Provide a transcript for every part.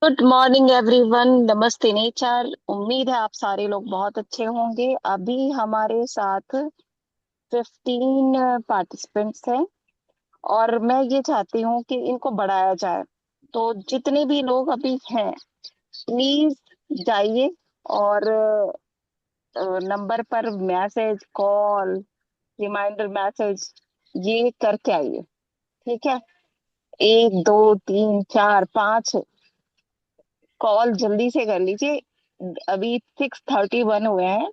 Good morning everyone. नमस्ते nature. उम्मीद है आप सारे लोग बहुत अच्छे होंगे। अभी हमारे साथ 15 पार्टिसिपेंट्स हैं और मैं ये चाहती हूँ कि इनको बढ़ाया जाए। तो जितने भी लोग अभी हैं, प्लीज जाइए और नंबर पर मैसेज, कॉल, रिमाइंडर मैसेज ये करके आइए। ठीक है। एक, दो, तीन, चार, पाँच कॉल जल्दी से कर लीजिए। अभी 6:31 हुए हैं।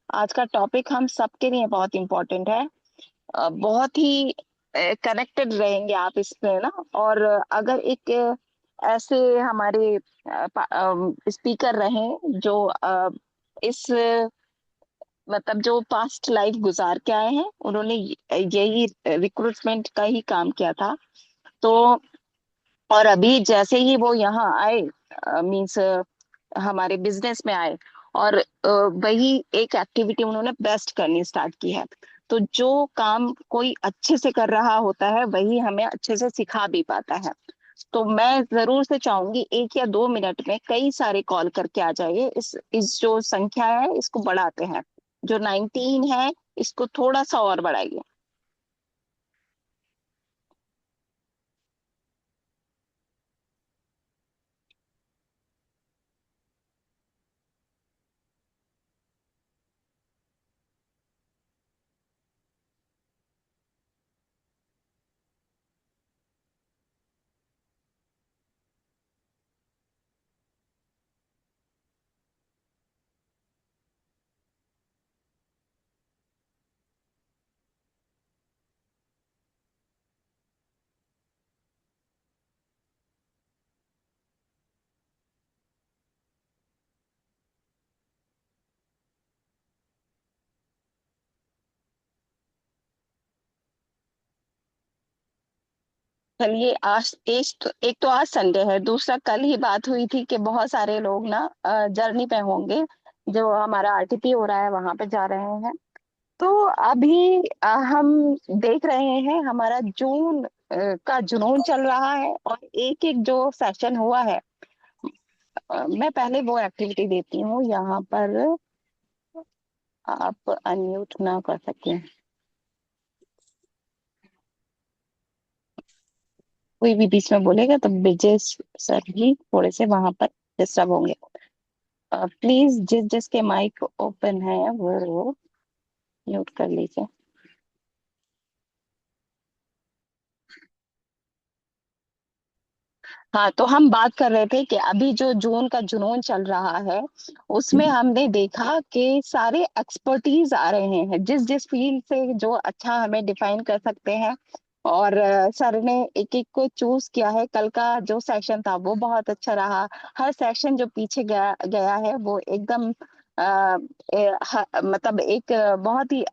आज का टॉपिक हम सबके लिए बहुत इंपॉर्टेंट है। बहुत ही कनेक्टेड रहेंगे आप इसमें ना। और अगर एक ऐसे हमारे स्पीकर रहे जो इस मतलब जो पास्ट लाइफ गुजार के आए हैं, उन्होंने यही रिक्रूटमेंट का ही काम किया था। तो और अभी जैसे ही वो यहाँ आए, मीन्स हमारे बिजनेस में आए, और वही एक एक्टिविटी उन्होंने बेस्ट करनी स्टार्ट की है। तो जो काम कोई अच्छे से कर रहा होता है वही हमें अच्छे से सिखा भी पाता है। तो मैं जरूर से चाहूंगी 1 या 2 मिनट में कई सारे कॉल करके आ जाइए। इस जो संख्या है इसको बढ़ाते हैं। जो 19 है इसको थोड़ा सा और बढ़ाइए। चलिए, आज एक तो आज संडे है। दूसरा, कल ही बात हुई थी कि बहुत सारे लोग ना जर्नी पे होंगे। जो हमारा आरटीपी हो रहा है वहां पे जा रहे हैं। तो अभी हम देख रहे हैं हमारा जून का जुनून चल रहा है और एक एक जो सेशन हुआ है। मैं पहले वो एक्टिविटी देती हूँ यहाँ पर। आप अनम्यूट ना कर सकें, कोई भी बीच में बोलेगा तो विजय सर ही थोड़े से वहां पर डिस्टर्ब होंगे। प्लीज जिस जिसके माइक ओपन है वो म्यूट कर लीजिए। हाँ, तो हम बात कर रहे थे कि अभी जो जून का जुनून चल रहा है उसमें हमने देखा कि सारे एक्सपर्टीज आ रहे हैं जिस जिस फील्ड से जो अच्छा हमें डिफाइन कर सकते हैं। और सर ने एक एक को चूज किया है। कल का जो सेशन था वो बहुत अच्छा रहा। हर सेशन जो पीछे गया गया है वो एकदम मतलब एक बहुत ही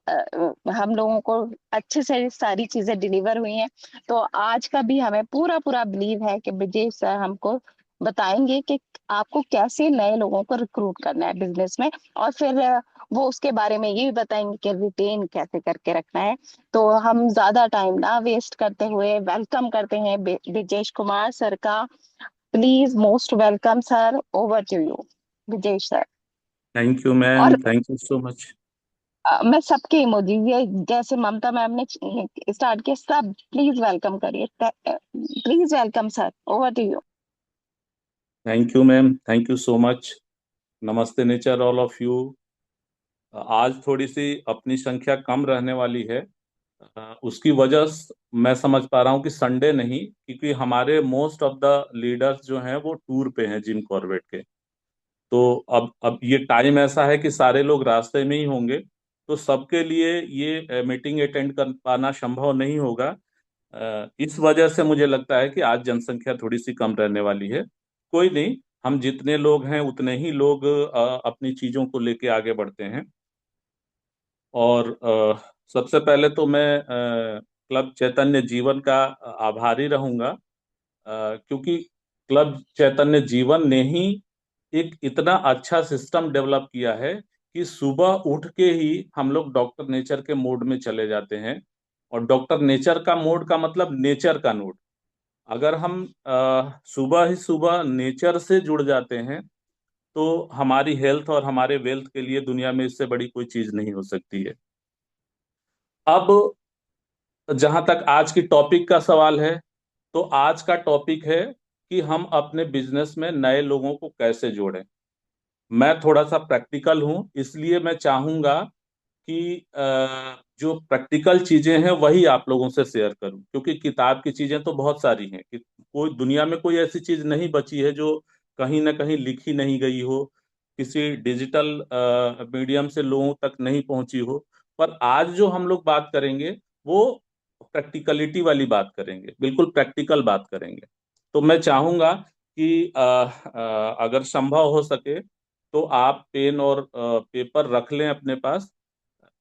हम लोगों को अच्छे से सारी चीजें डिलीवर हुई हैं। तो आज का भी हमें पूरा पूरा बिलीव है कि विजय सर हमको बताएंगे कि आपको कैसे नए लोगों को रिक्रूट करना है बिजनेस में। और फिर वो उसके बारे में ये भी बताएंगे कि रिटेन कैसे करके रखना है। तो हम ज्यादा टाइम ना वेस्ट करते हुए वेलकम करते हैं विजेश कुमार सर का। Please, most welcome sir, over to you Vijesh sir. Thank you ma'am, और थैंक यू सो मच। मैं सबके इमोजी, ये जैसे ममता मैम ने स्टार्ट किया, सब प्लीज वेलकम करिए। Please welcome sir, over to you. Thank you ma'am, thank you so much. नमस्ते नेचर ऑल ऑफ यू। आज थोड़ी सी अपनी संख्या कम रहने वाली है। उसकी वजह मैं समझ पा रहा हूँ कि संडे नहीं, क्योंकि हमारे मोस्ट ऑफ द लीडर्स जो हैं वो टूर पे हैं जिम कॉर्बेट के। तो अब ये टाइम ऐसा है कि सारे लोग रास्ते में ही होंगे। तो सबके लिए ये मीटिंग अटेंड कर पाना संभव नहीं होगा। इस वजह से मुझे लगता है कि आज जनसंख्या थोड़ी सी कम रहने वाली है। कोई नहीं, हम जितने लोग हैं उतने ही लोग अपनी चीजों को लेके आगे बढ़ते हैं। और सबसे पहले तो मैं क्लब चैतन्य जीवन का आभारी रहूंगा, क्योंकि क्लब चैतन्य जीवन ने ही एक इतना अच्छा सिस्टम डेवलप किया है कि सुबह उठ के ही हम लोग डॉक्टर नेचर के मोड में चले जाते हैं। और डॉक्टर नेचर का मोड का मतलब नेचर का नोड। अगर हम सुबह ही सुबह नेचर से जुड़ जाते हैं, तो हमारी हेल्थ और हमारे वेल्थ के लिए दुनिया में इससे बड़ी कोई चीज नहीं हो सकती है। अब जहां तक आज की टॉपिक का सवाल है, तो आज का टॉपिक है कि हम अपने बिजनेस में नए लोगों को कैसे जोड़ें। मैं थोड़ा सा प्रैक्टिकल हूं, इसलिए मैं चाहूंगा कि जो प्रैक्टिकल चीजें हैं वही आप लोगों से शेयर करूं, क्योंकि किताब की चीजें तो बहुत सारी हैं कि कोई दुनिया में कोई ऐसी चीज नहीं बची है जो कहीं ना कहीं लिखी नहीं गई हो, किसी डिजिटल मीडियम से लोगों तक नहीं पहुंची हो। पर आज जो हम लोग बात करेंगे वो प्रैक्टिकलिटी वाली बात करेंगे, बिल्कुल प्रैक्टिकल बात करेंगे। तो मैं चाहूंगा कि अगर संभव हो सके तो आप पेन और पेपर रख लें अपने पास,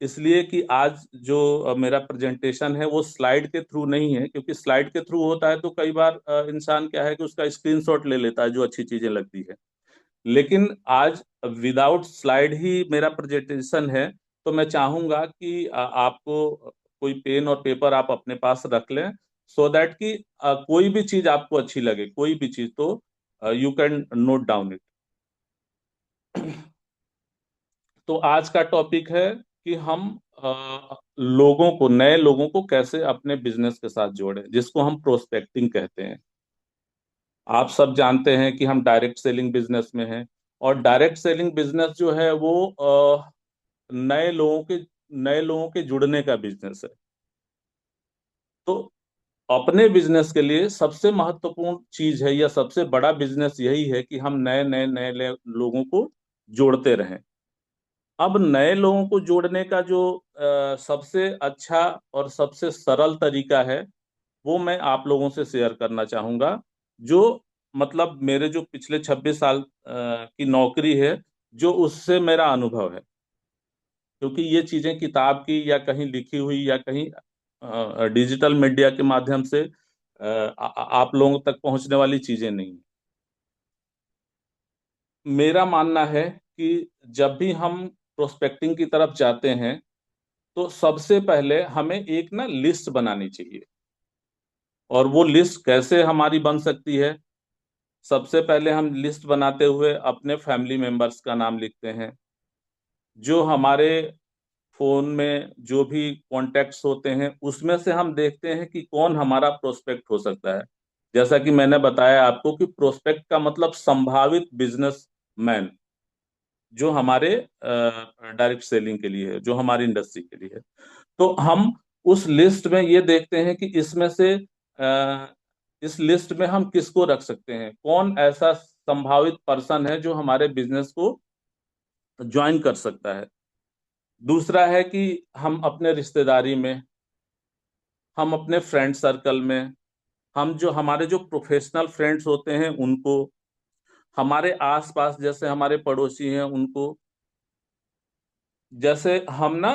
इसलिए कि आज जो मेरा प्रेजेंटेशन है वो स्लाइड के थ्रू नहीं है, क्योंकि स्लाइड के थ्रू होता है तो कई बार इंसान क्या है कि उसका स्क्रीनशॉट ले लेता है जो अच्छी चीजें लगती है। लेकिन आज विदाउट स्लाइड ही मेरा प्रेजेंटेशन है, तो मैं चाहूंगा कि आपको कोई पेन और पेपर आप अपने पास रख लें, सो दैट कि कोई भी चीज आपको अच्छी लगे, कोई भी चीज, तो you can note down it. तो आज का टॉपिक है कि हम लोगों को, नए लोगों को कैसे अपने बिजनेस के साथ जोड़ें, जिसको हम प्रोस्पेक्टिंग कहते हैं। आप सब जानते हैं कि हम डायरेक्ट सेलिंग बिजनेस में हैं, और डायरेक्ट सेलिंग बिजनेस जो है वो नए लोगों के नए लोगों के जुड़ने का बिजनेस है। तो अपने बिजनेस के लिए सबसे महत्वपूर्ण चीज है, या सबसे बड़ा बिजनेस यही है कि हम नए नए लोगों को जोड़ते रहें। अब नए लोगों को जोड़ने का जो सबसे अच्छा और सबसे सरल तरीका है, वो मैं आप लोगों से शेयर करना चाहूंगा। जो मतलब मेरे जो पिछले 26 साल की नौकरी है, जो उससे मेरा अनुभव है, क्योंकि ये चीजें किताब की या कहीं लिखी हुई या कहीं डिजिटल मीडिया के माध्यम से आप लोगों तक पहुंचने वाली चीजें नहीं। मेरा मानना है कि जब भी हम प्रोस्पेक्टिंग की तरफ जाते हैं, तो सबसे पहले हमें एक ना लिस्ट बनानी चाहिए। और वो लिस्ट कैसे हमारी बन सकती है? सबसे पहले हम लिस्ट बनाते हुए अपने फैमिली मेंबर्स का नाम लिखते हैं, जो हमारे फोन में जो भी कॉन्टेक्ट्स होते हैं उसमें से हम देखते हैं कि कौन हमारा प्रोस्पेक्ट हो सकता है। जैसा कि मैंने बताया आपको कि प्रोस्पेक्ट का मतलब संभावित बिजनेस मैन, जो हमारे डायरेक्ट सेलिंग के लिए है, जो हमारी इंडस्ट्री के लिए है। तो हम उस लिस्ट में ये देखते हैं कि इसमें से इस लिस्ट में हम किसको रख सकते हैं, कौन ऐसा संभावित पर्सन है जो हमारे बिजनेस को ज्वाइन कर सकता है। दूसरा है कि हम अपने रिश्तेदारी में, हम अपने फ्रेंड सर्कल में, हम जो हमारे जो प्रोफेशनल फ्रेंड्स होते हैं उनको, हमारे आसपास जैसे हमारे पड़ोसी हैं उनको, जैसे हम ना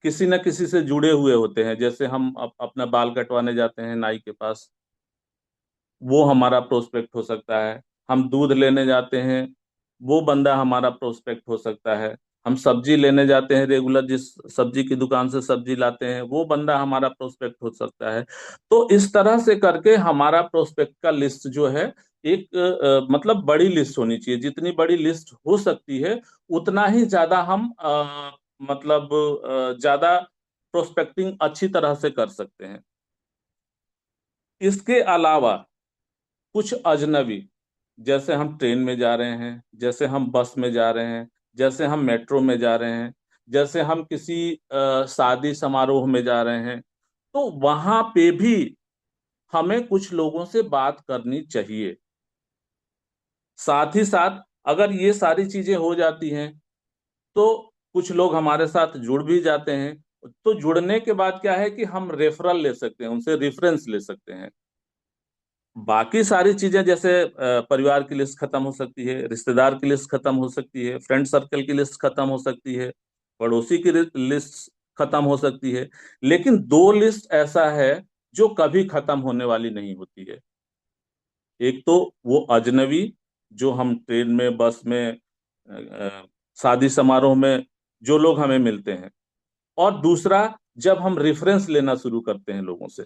किसी न किसी से जुड़े हुए होते हैं। जैसे हम अपना बाल कटवाने जाते हैं नाई के पास, वो हमारा प्रोस्पेक्ट हो सकता है। हम दूध लेने जाते हैं, वो बंदा हमारा प्रोस्पेक्ट हो सकता है। हम सब्जी लेने जाते हैं, रेगुलर जिस सब्जी की दुकान से सब्जी लाते हैं, वो बंदा हमारा प्रोस्पेक्ट हो सकता है। तो इस तरह से करके हमारा प्रोस्पेक्ट का लिस्ट जो है, एक मतलब बड़ी लिस्ट होनी चाहिए। जितनी बड़ी लिस्ट हो सकती है उतना ही ज्यादा हम मतलब ज्यादा प्रोस्पेक्टिंग अच्छी तरह से कर सकते हैं। इसके अलावा कुछ अजनबी, जैसे हम ट्रेन में जा रहे हैं, जैसे हम बस में जा रहे हैं, जैसे हम मेट्रो में जा रहे हैं, जैसे हम किसी शादी समारोह में जा रहे हैं, तो वहां पे भी हमें कुछ लोगों से बात करनी चाहिए। साथ ही साथ अगर ये सारी चीजें हो जाती हैं, तो कुछ लोग हमारे साथ जुड़ भी जाते हैं। तो जुड़ने के बाद क्या है कि हम रेफरल ले सकते हैं, उनसे रेफरेंस ले सकते हैं। बाकी सारी चीजें जैसे परिवार की लिस्ट खत्म हो सकती है, रिश्तेदार की लिस्ट खत्म हो सकती है, फ्रेंड सर्कल की लिस्ट खत्म हो सकती है, पड़ोसी की लिस्ट खत्म हो सकती है। लेकिन दो लिस्ट ऐसा है जो कभी खत्म होने वाली नहीं होती है। एक तो वो अजनबी, जो हम ट्रेन में, बस में, शादी समारोह में जो लोग हमें मिलते हैं। और दूसरा, जब हम रेफरेंस लेना शुरू करते हैं लोगों से।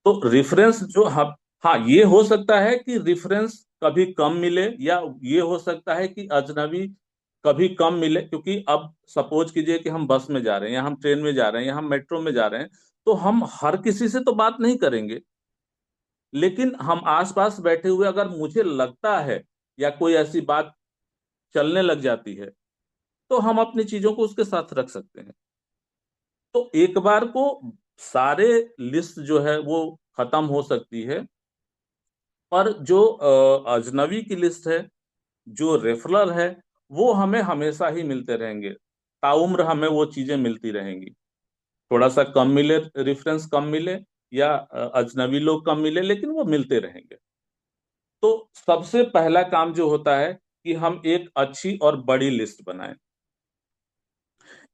तो रेफरेंस जो हम, हाँ ये हो सकता है कि रेफरेंस कभी कम मिले, या ये हो सकता है कि अजनबी कभी कम मिले, क्योंकि अब सपोज कीजिए कि हम बस में जा रहे हैं, या हम ट्रेन में जा रहे हैं, या हम मेट्रो में जा रहे हैं, तो हम हर किसी से तो बात नहीं करेंगे। लेकिन हम आसपास बैठे हुए अगर मुझे लगता है, या कोई ऐसी बात चलने लग जाती है, तो हम अपनी चीजों को उसके साथ रख सकते हैं। तो एक बार को सारे लिस्ट जो है वो खत्म हो सकती है, पर जो अजनबी की लिस्ट है, जो रेफरल है, वो हमें हमेशा ही मिलते रहेंगे। ताउम्र हमें वो चीजें मिलती रहेंगी। थोड़ा सा कम मिले, रेफरेंस कम मिले, या अजनबी लोग कम मिले, लेकिन वो मिलते रहेंगे। तो सबसे पहला काम जो होता है कि हम एक अच्छी और बड़ी लिस्ट बनाएं।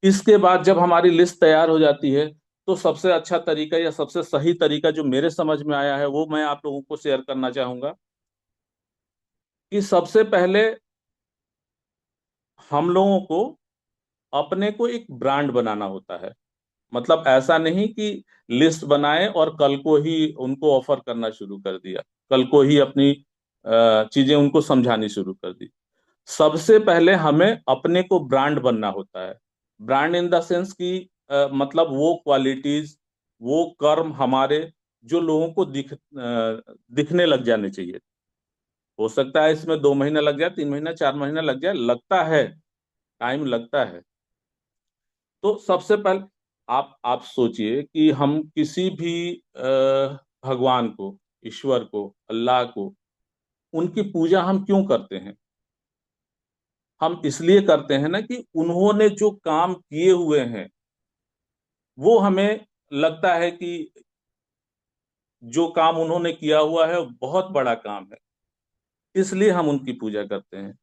इसके बाद जब हमारी लिस्ट तैयार हो जाती है, तो सबसे अच्छा तरीका या सबसे सही तरीका जो मेरे समझ में आया है, वो मैं आप लोगों को शेयर करना चाहूंगा। कि सबसे पहले हम लोगों को अपने को एक ब्रांड बनाना होता है। मतलब ऐसा नहीं कि लिस्ट बनाए और कल को ही उनको ऑफर करना शुरू कर दिया, कल को ही अपनी चीजें उनको समझानी शुरू कर दी। सबसे पहले हमें अपने को ब्रांड बनना होता है। ब्रांड इन द सेंस कि मतलब वो क्वालिटीज, वो कर्म हमारे, जो लोगों को दिखने लग जाने चाहिए। हो सकता है इसमें 2 महीना लग जाए, 3 महीना, 4 महीना लग जाए, लगता है, टाइम लगता है। तो सबसे पहले आप सोचिए कि हम किसी भी भगवान को, ईश्वर को, अल्लाह को, उनकी पूजा हम क्यों करते हैं? हम इसलिए करते हैं ना कि उन्होंने जो काम किए हुए हैं, वो हमें लगता है कि जो काम उन्होंने किया हुआ है वो बहुत बड़ा काम है, इसलिए हम उनकी पूजा करते हैं।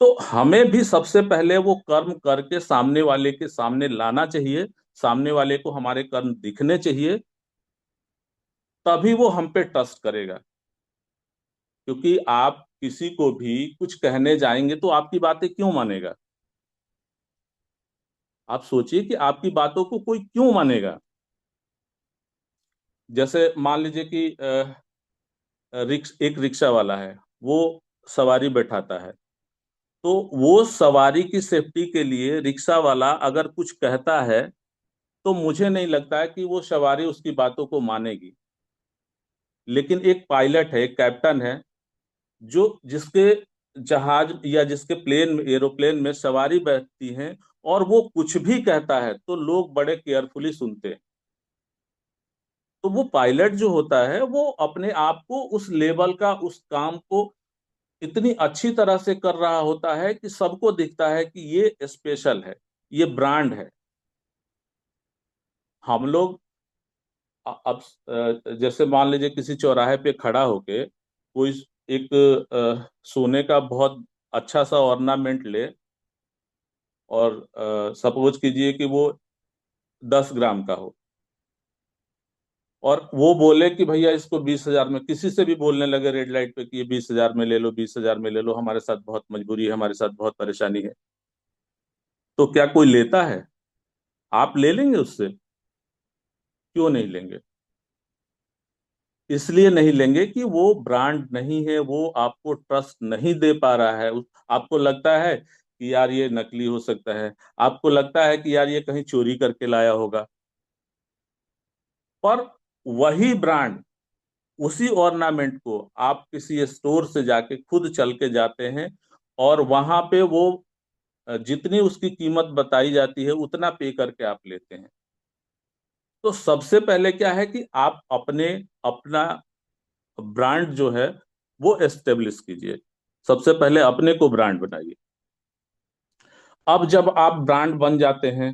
तो हमें भी सबसे पहले वो कर्म करके सामने वाले के सामने लाना चाहिए, सामने वाले को हमारे कर्म दिखने चाहिए, तभी वो हम पे ट्रस्ट करेगा। क्योंकि आप किसी को भी कुछ कहने जाएंगे तो आपकी बातें क्यों मानेगा? आप सोचिए कि आपकी बातों को कोई क्यों मानेगा। जैसे मान लीजिए कि एक रिक्शा वाला है, वो सवारी बैठाता है। तो वो सवारी की सेफ्टी के लिए रिक्शा वाला अगर कुछ कहता है, तो मुझे नहीं लगता है कि वो सवारी उसकी बातों को मानेगी। लेकिन एक पायलट है, एक कैप्टन है, जो जिसके जहाज या जिसके प्लेन में, एरोप्लेन में सवारी बैठती हैं, और वो कुछ भी कहता है तो लोग बड़े केयरफुली सुनते हैं। तो वो पायलट जो होता है, वो अपने आप को उस लेवल का, उस काम को इतनी अच्छी तरह से कर रहा होता है कि सबको दिखता है कि ये स्पेशल है, ये ब्रांड है। हम लोग अब जैसे मान लीजिए किसी चौराहे पे खड़ा होके कोई एक सोने का बहुत अच्छा सा ऑर्नामेंट ले, और सपोज कीजिए कि वो 10 ग्राम का हो, और वो बोले कि भैया इसको 20,000 में, किसी से भी बोलने लगे रेड लाइट पे कि ये 20,000 में ले लो, 20,000 में ले लो, हमारे साथ बहुत मजबूरी है, हमारे साथ बहुत परेशानी है। तो क्या कोई लेता है? आप ले लेंगे उससे? क्यों नहीं लेंगे? इसलिए नहीं लेंगे कि वो ब्रांड नहीं है, वो आपको ट्रस्ट नहीं दे पा रहा है। आपको लगता है कि यार ये नकली हो सकता है, आपको लगता है कि यार ये कहीं चोरी करके लाया होगा। पर वही ब्रांड, उसी ऑर्नामेंट को आप किसी स्टोर से जाके खुद चल के जाते हैं, और वहां पे वो जितनी उसकी कीमत बताई जाती है उतना पे करके आप लेते हैं। तो सबसे पहले क्या है कि आप अपना ब्रांड जो है वो एस्टेब्लिश कीजिए। सबसे पहले अपने को ब्रांड बनाइए। अब जब आप ब्रांड बन जाते हैं,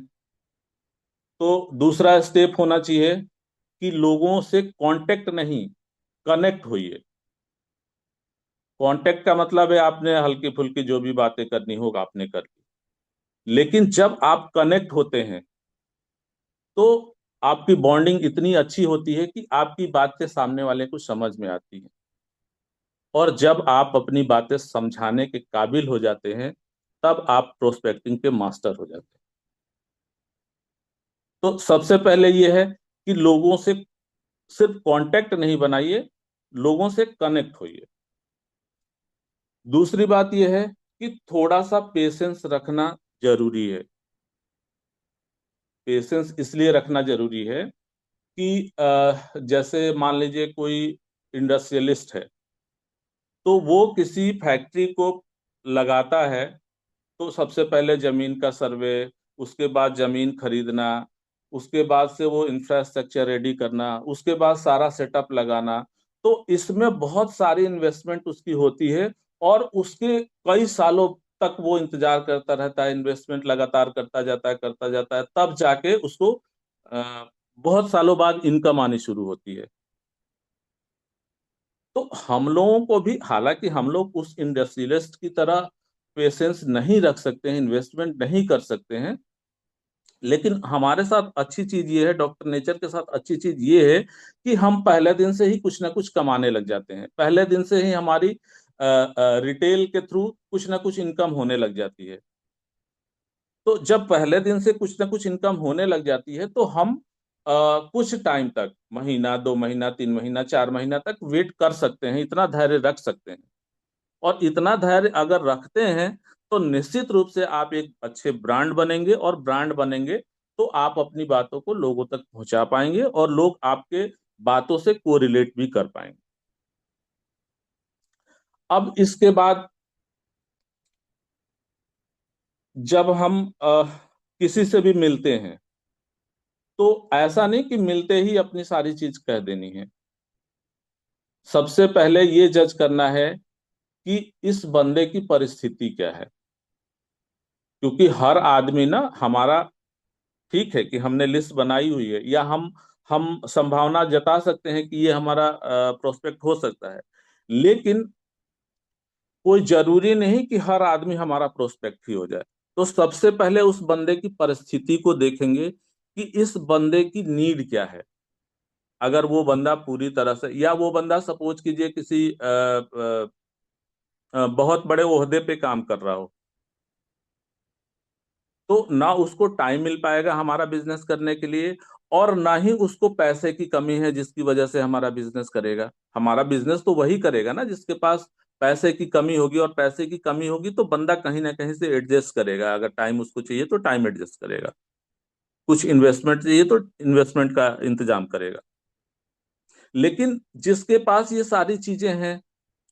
तो दूसरा स्टेप होना चाहिए कि लोगों से कांटेक्ट नहीं, कनेक्ट होइए। कांटेक्ट का मतलब है आपने हल्की फुल्की जो भी बातें करनी होगा आपने कर ली। लेकिन जब आप कनेक्ट होते हैं, तो आपकी बॉन्डिंग इतनी अच्छी होती है कि आपकी बातें सामने वाले को समझ में आती हैं। और जब आप अपनी बातें समझाने के काबिल हो जाते हैं, तब आप प्रोस्पेक्टिंग के मास्टर हो जाते हैं। तो सबसे पहले ये है कि लोगों से सिर्फ कांटेक्ट नहीं बनाइए, लोगों से कनेक्ट होइए। दूसरी बात यह है कि थोड़ा सा पेशेंस रखना जरूरी है। पेशेंस इसलिए रखना जरूरी है कि जैसे मान लीजिए कोई इंडस्ट्रियलिस्ट है, तो वो किसी फैक्ट्री को लगाता है, तो सबसे पहले जमीन का सर्वे, उसके बाद जमीन खरीदना, उसके बाद से वो इंफ्रास्ट्रक्चर रेडी करना, उसके बाद सारा सेटअप लगाना। तो इसमें बहुत सारी इन्वेस्टमेंट उसकी होती है, और उसके कई सालों तक वो इंतजार करता रहता है, इन्वेस्टमेंट लगातार करता जाता है, तब जाके उसको बहुत सालों बाद इनकम आनी शुरू होती है। तो हम लोगों को भी, हालांकि हम लोग उस इंडस्ट्रियलिस्ट की तरह पेशेंस नहीं रख सकते हैं, इन्वेस्टमेंट नहीं कर सकते हैं, लेकिन हमारे साथ अच्छी चीज ये है, डॉक्टर नेचर के साथ अच्छी चीज ये है कि हम पहले दिन से ही कुछ ना कुछ कमाने लग जाते हैं। पहले दिन से ही हमारी रिटेल के थ्रू कुछ ना कुछ इनकम होने लग जाती है। तो जब पहले दिन से कुछ ना कुछ इनकम होने लग जाती है, तो हम कुछ टाइम तक, महीना, 2 महीना, 3 महीना, 4 महीना तक वेट कर सकते हैं, इतना धैर्य रख सकते हैं। और इतना धैर्य अगर रखते हैं, तो निश्चित रूप से आप एक अच्छे ब्रांड बनेंगे, और ब्रांड बनेंगे तो आप अपनी बातों को लोगों तक पहुंचा पाएंगे, और लोग आपके बातों से कोरिलेट भी कर पाएंगे। अब इसके बाद जब हम किसी से भी मिलते हैं, तो ऐसा नहीं कि मिलते ही अपनी सारी चीज कह देनी है। सबसे पहले ये जज करना है कि इस बंदे की परिस्थिति क्या है। क्योंकि हर आदमी ना, हमारा, ठीक है कि हमने लिस्ट बनाई हुई है, या हम संभावना जता सकते हैं कि ये हमारा प्रोस्पेक्ट हो सकता है, लेकिन कोई जरूरी नहीं कि हर आदमी हमारा प्रोस्पेक्ट ही हो जाए। तो सबसे पहले उस बंदे की परिस्थिति को देखेंगे कि इस बंदे की नीड क्या है। अगर वो बंदा पूरी तरह से, या वो बंदा सपोज कीजिए किसी बहुत बड़े ओहदे पे काम कर रहा हो, तो ना उसको टाइम मिल पाएगा हमारा बिजनेस करने के लिए, और ना ही उसको पैसे की कमी है जिसकी वजह से हमारा बिजनेस करेगा। हमारा बिजनेस तो वही करेगा ना जिसके पास पैसे की कमी होगी, और पैसे की कमी होगी तो बंदा कहीं ना कहीं से एडजस्ट करेगा। अगर टाइम उसको चाहिए तो टाइम एडजस्ट करेगा, कुछ इन्वेस्टमेंट चाहिए तो इन्वेस्टमेंट का इंतजाम करेगा। लेकिन जिसके पास ये सारी चीजें हैं,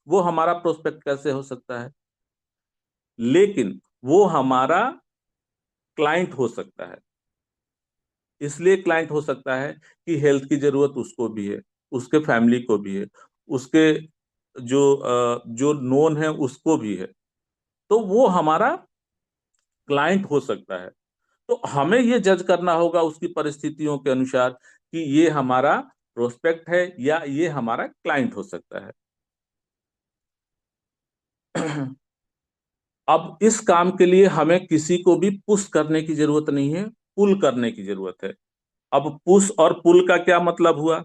वो हमारा प्रोस्पेक्ट कैसे हो सकता है? लेकिन वो हमारा क्लाइंट हो सकता है। इसलिए क्लाइंट हो सकता है कि हेल्थ की जरूरत उसको भी है, उसके फैमिली को भी है, उसके जो नोन है उसको भी है। तो वो हमारा क्लाइंट हो सकता है। तो हमें ये जज करना होगा उसकी परिस्थितियों के अनुसार कि ये हमारा प्रोस्पेक्ट है या ये हमारा क्लाइंट हो सकता है। अब इस काम के लिए हमें किसी को भी पुश करने की जरूरत नहीं है, पुल करने की जरूरत है। अब पुश और पुल का क्या मतलब हुआ?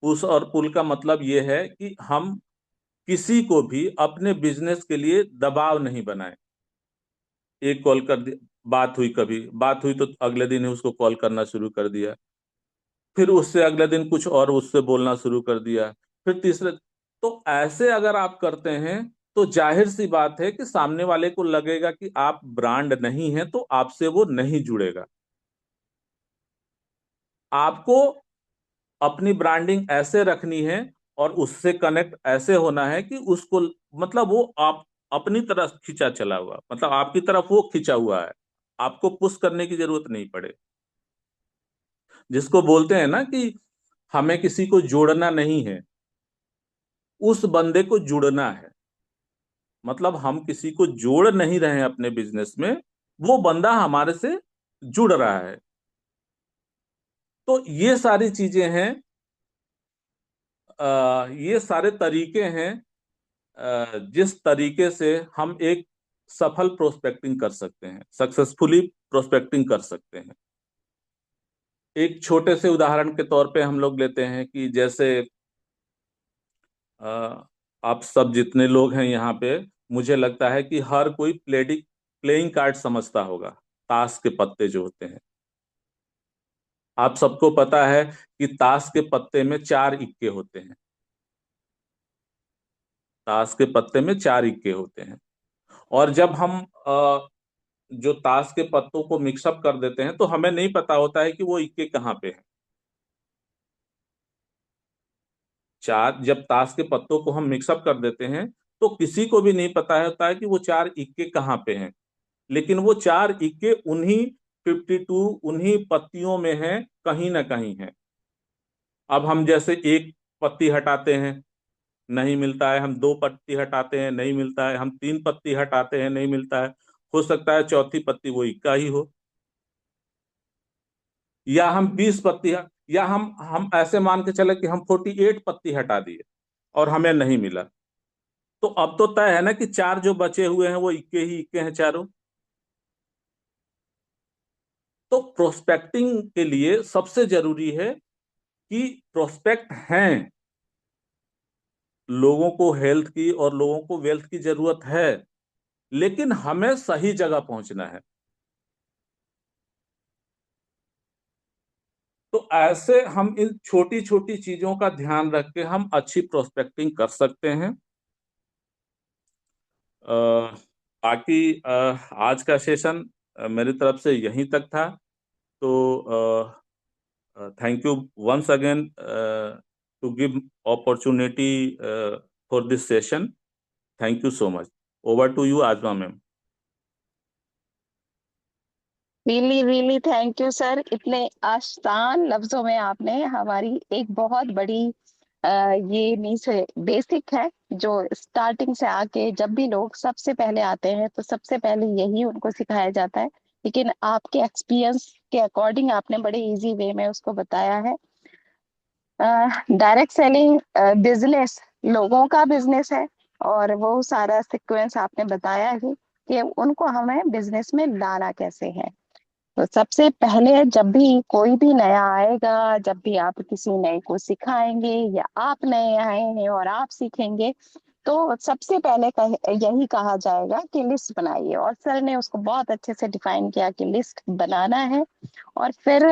पुश और पुल का मतलब यह है कि हम किसी को भी अपने बिजनेस के लिए दबाव नहीं बनाए। एक कॉल कर दी, बात हुई, कभी बात हुई तो अगले दिन ही उसको कॉल करना शुरू कर दिया, फिर उससे अगले दिन कुछ और उससे बोलना शुरू कर दिया, फिर तीसरे। तो ऐसे अगर आप करते हैं, तो जाहिर सी बात है कि सामने वाले को लगेगा कि आप ब्रांड नहीं है, तो आपसे वो नहीं जुड़ेगा। आपको अपनी ब्रांडिंग ऐसे रखनी है, और उससे कनेक्ट ऐसे होना है कि उसको, मतलब वो आप अपनी तरफ खींचा चला हुआ, मतलब आपकी तरफ वो खींचा हुआ है, आपको पुश करने की जरूरत नहीं पड़े। जिसको बोलते हैं ना कि हमें किसी को जोड़ना नहीं है, उस बंदे को जुड़ना है। मतलब हम किसी को जोड़ नहीं रहे हैं अपने बिजनेस में, वो बंदा हमारे से जुड़ रहा है। तो ये सारी चीजें हैं, ये सारे तरीके हैं, जिस तरीके से हम एक सफल प्रोस्पेक्टिंग कर सकते हैं, सक्सेसफुली प्रोस्पेक्टिंग कर सकते हैं। एक छोटे से उदाहरण के तौर पे हम लोग लेते हैं कि जैसे आप सब जितने लोग हैं यहाँ पे, मुझे लगता है कि हर कोई प्लेइंग कार्ड समझता होगा, ताश के पत्ते जो होते हैं। आप सबको पता है कि ताश के पत्ते में 4 इक्के होते हैं। ताश के पत्ते में 4 इक्के होते हैं। और जब हम जो ताश के पत्तों को मिक्सअप कर देते हैं तो हमें नहीं पता होता है कि वो इक्के कहाँ पे हैं। चार जब ताश के पत्तों को हम मिक्सअप कर देते हैं तो किसी को भी नहीं पता होता है कि वो 4 इक्के कहाँ पे हैं। लेकिन वो 4 इक्के उन्हीं 52 उन्हीं पत्तियों में हैं, कहीं ना कहीं है। अब हम जैसे एक पत्ती हटाते हैं, नहीं मिलता है, हम 2 पत्ती हटाते हैं, नहीं मिलता है, हम 3 पत्ती हटाते हैं, नहीं मिलता है। हो सकता है चौथी पत्ती वो इक्का ही हो, या हम 20 पत्ती या हम ऐसे मान के चले कि हम 48 पत्ती हटा दिए और हमें नहीं मिला। तो अब तो तय है ना कि चार जो बचे हुए हैं वो इक्के ही इक्के हैं चारों। तो प्रोस्पेक्टिंग के लिए सबसे जरूरी है कि प्रोस्पेक्ट हैं, लोगों को हेल्थ की और लोगों को वेल्थ की जरूरत है, लेकिन हमें सही जगह पहुंचना है। तो ऐसे हम इन छोटी छोटी चीजों का ध्यान रख के हम अच्छी प्रोस्पेक्टिंग कर सकते हैं। अ, बाकी आज का सेशन मेरी तरफ से यहीं तक था। तो thank you once again to give opportunity for this session. Thank you so much. Over to you, Ajma ma'am. Really really thank you sir, इतने आसान लफ्जों में आपने हमारी एक बहुत बड़ी ये मीन्स बेसिक है जो स्टार्टिंग से आके जब भी लोग सबसे पहले आते हैं तो सबसे पहले यही उनको सिखाया जाता है, लेकिन आपके एक्सपीरियंस के अकॉर्डिंग आपने बड़े इजी वे में उसको बताया है। डायरेक्ट सेलिंग बिजनेस लोगों का बिजनेस है, और वो सारा सीक्वेंस आपने बताया ही कि उनको हमें बिजनेस में लाना कैसे है। तो सबसे पहले जब भी कोई भी नया आएगा, जब भी आप किसी नए को सिखाएंगे या आप नए आए हैं और आप सीखेंगे, तो सबसे पहले यही कहा जाएगा कि लिस्ट बनाइए, और सर ने उसको बहुत अच्छे से डिफाइन किया कि लिस्ट बनाना है। और फिर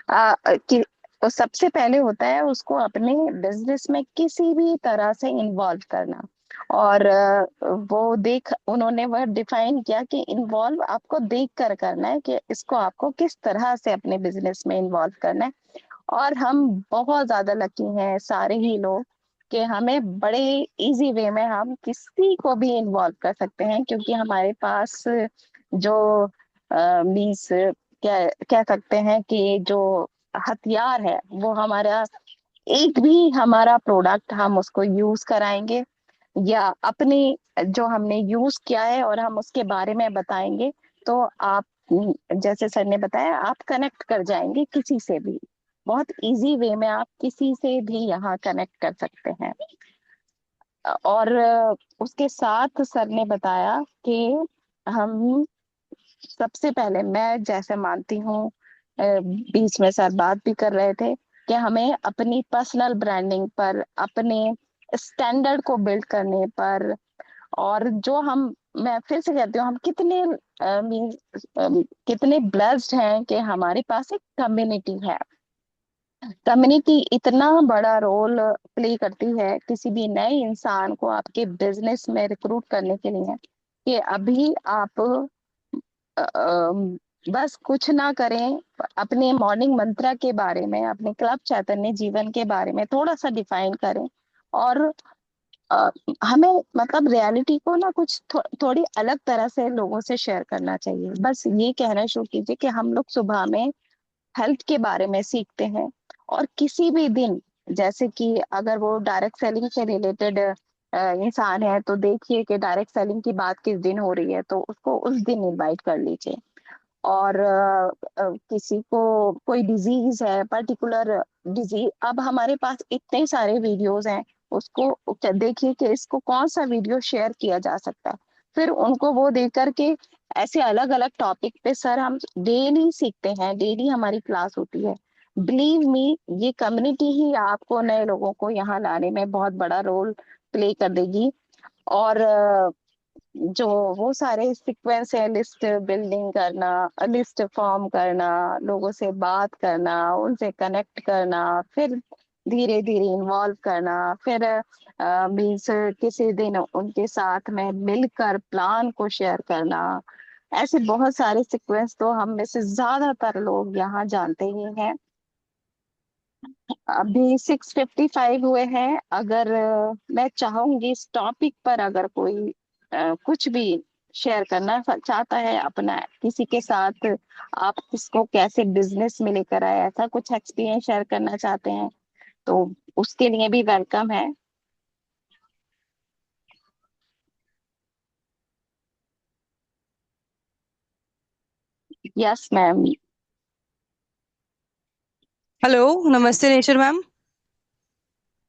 कि तो सबसे पहले होता है उसको अपने बिजनेस में किसी भी तरह से इन्वॉल्व करना। और वो देख उन्होंने वह डिफाइन किया कि इन्वॉल्व आपको देख कर करना है, कि इसको आपको किस तरह से अपने बिजनेस में इन्वॉल्व करना है। और हम बहुत ज्यादा लकी हैं सारे ही लोग कि हमें बड़े इजी वे में हम किसी को भी इन्वॉल्व कर सकते हैं, क्योंकि हमारे पास जो मीन्स क्या कह सकते हैं कि जो हथियार है वो हमारा, एक भी हमारा प्रोडक्ट हम उसको यूज कराएंगे या अपने जो हमने यूज किया है और हम उसके बारे में बताएंगे, तो आप जैसे सर ने बताया आप कनेक्ट कर जाएंगे किसी से भी, बहुत इजी वे में आप किसी से भी यहाँ कनेक्ट कर सकते हैं। और उसके साथ सर ने बताया कि हम सबसे पहले, मैं जैसे मानती हूँ, बीच में सर बात भी कर रहे थे कि हमें अपनी पर्सनल ब्रांडिंग पर, अपने स्टैंडर्ड को बिल्ड करने पर, और जो हम, मैं फिर से कहती हूँ, हम कितने मीन्स कितने ब्लेस्ड हैं कि हमारे पास एक कम्युनिटी है। कम्युनिटी इतना बड़ा रोल प्ले करती है किसी भी नए इंसान को आपके बिजनेस में रिक्रूट करने के लिए, कि अभी आप बस कुछ ना करें, अपने मॉर्निंग मंत्रा के बारे में, अपने क्लब चैतन्य जीवन के बारे में थोड़ा सा डिफाइन करें। और अ, हमें मतलब रियलिटी को ना कुछ थोड़ी अलग तरह से लोगों से शेयर करना चाहिए। बस ये कहना शुरू कीजिए कि हम लोग सुबह में हेल्थ के बारे में सीखते हैं, और किसी भी दिन, जैसे कि अगर वो डायरेक्ट सेलिंग से रिलेटेड इंसान है, तो देखिए कि डायरेक्ट सेलिंग की बात किस दिन हो रही है, तो उसको उस दिन इनवाइट कर लीजिए। और किसी को कोई डिजीज है, पर्टिकुलर डिजीज, अब हमारे पास इतने सारे वीडियोस हैं, उसको देखिए कि इसको कौन सा वीडियो शेयर किया जा सकता है, फिर उनको वो देख करके ऐसे अलग अलग टॉपिक पे सर हम डेली सीखते हैं, डेली हमारी क्लास होती है। बिलीव मी, ये कम्युनिटी ही आपको नए लोगों को यहाँ लाने में बहुत बड़ा रोल प्ले कर देगी। और जो वो सारे सीक्वेंस है, लिस्ट बिल्डिंग करना, लिस्ट फॉर्म करना, लोगों से बात करना, उनसे कनेक्ट करना, फिर धीरे धीरे इन्वॉल्व करना, फिर मीन्स किसी दिन उनके साथ में मिलकर प्लान को शेयर करना। ऐसे बहुत सारे सीक्वेंस तो हम में से ज्यादातर लोग यहाँ जानते ही हैं। अभी 6:55 हुए हैं। अगर मैं चाहूंगी इस टॉपिक पर अगर कोई कुछ भी शेयर करना चाहता है अपना किसी के साथ, आप इसको कैसे बिजनेस में लेकर आए, ऐसा कुछ एक्सपीरियंस शेयर करना चाहते हैं तो उसके लिए भी वेलकम है। Yes ma'am. हेलो। नमस्ते नेचर मैम।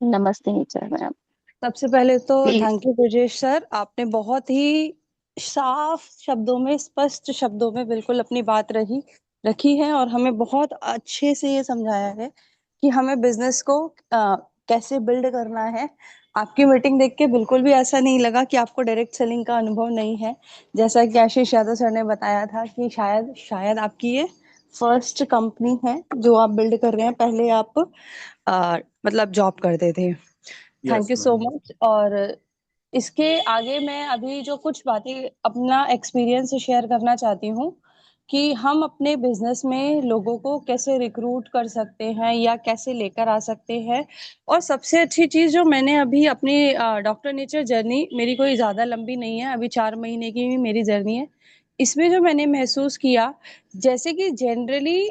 नमस्ते नीचा मैम। सबसे पहले तो please. Thank you Brajesh sir, आपने बहुत ही साफ शब्दों में, स्पष्ट शब्दों में बिल्कुल अपनी बात रही रखी है और हमें बहुत अच्छे से ये समझाया है कि हमें बिजनेस को कैसे बिल्ड करना है। आपकी मीटिंग देख के बिल्कुल भी ऐसा नहीं लगा कि आपको डायरेक्ट सेलिंग का अनुभव नहीं है। जैसा कि आशीष यादव सर ने बताया था कि शायद शायद आपकी ये फर्स्ट कंपनी है जो आप बिल्ड कर रहे हैं, पहले आप मतलब जॉब करते थे। Thank yes you so ma'am. Much. और इसके आगे मैं अभी जो कुछ बातें अपना एक्सपीरियंस शेयर करना चाहती हूँ कि हम अपने बिजनेस में लोगों को कैसे रिक्रूट कर सकते हैं या कैसे लेकर आ सकते हैं। और सबसे अच्छी चीज जो मैंने अभी अपनी डॉक्टर नेचर जर्नी, मेरी कोई ज्यादा लंबी नहीं है, अभी 4 महीने की ही मेरी जर्नी है। इसमें जो मैंने महसूस किया, जैसे कि जनरली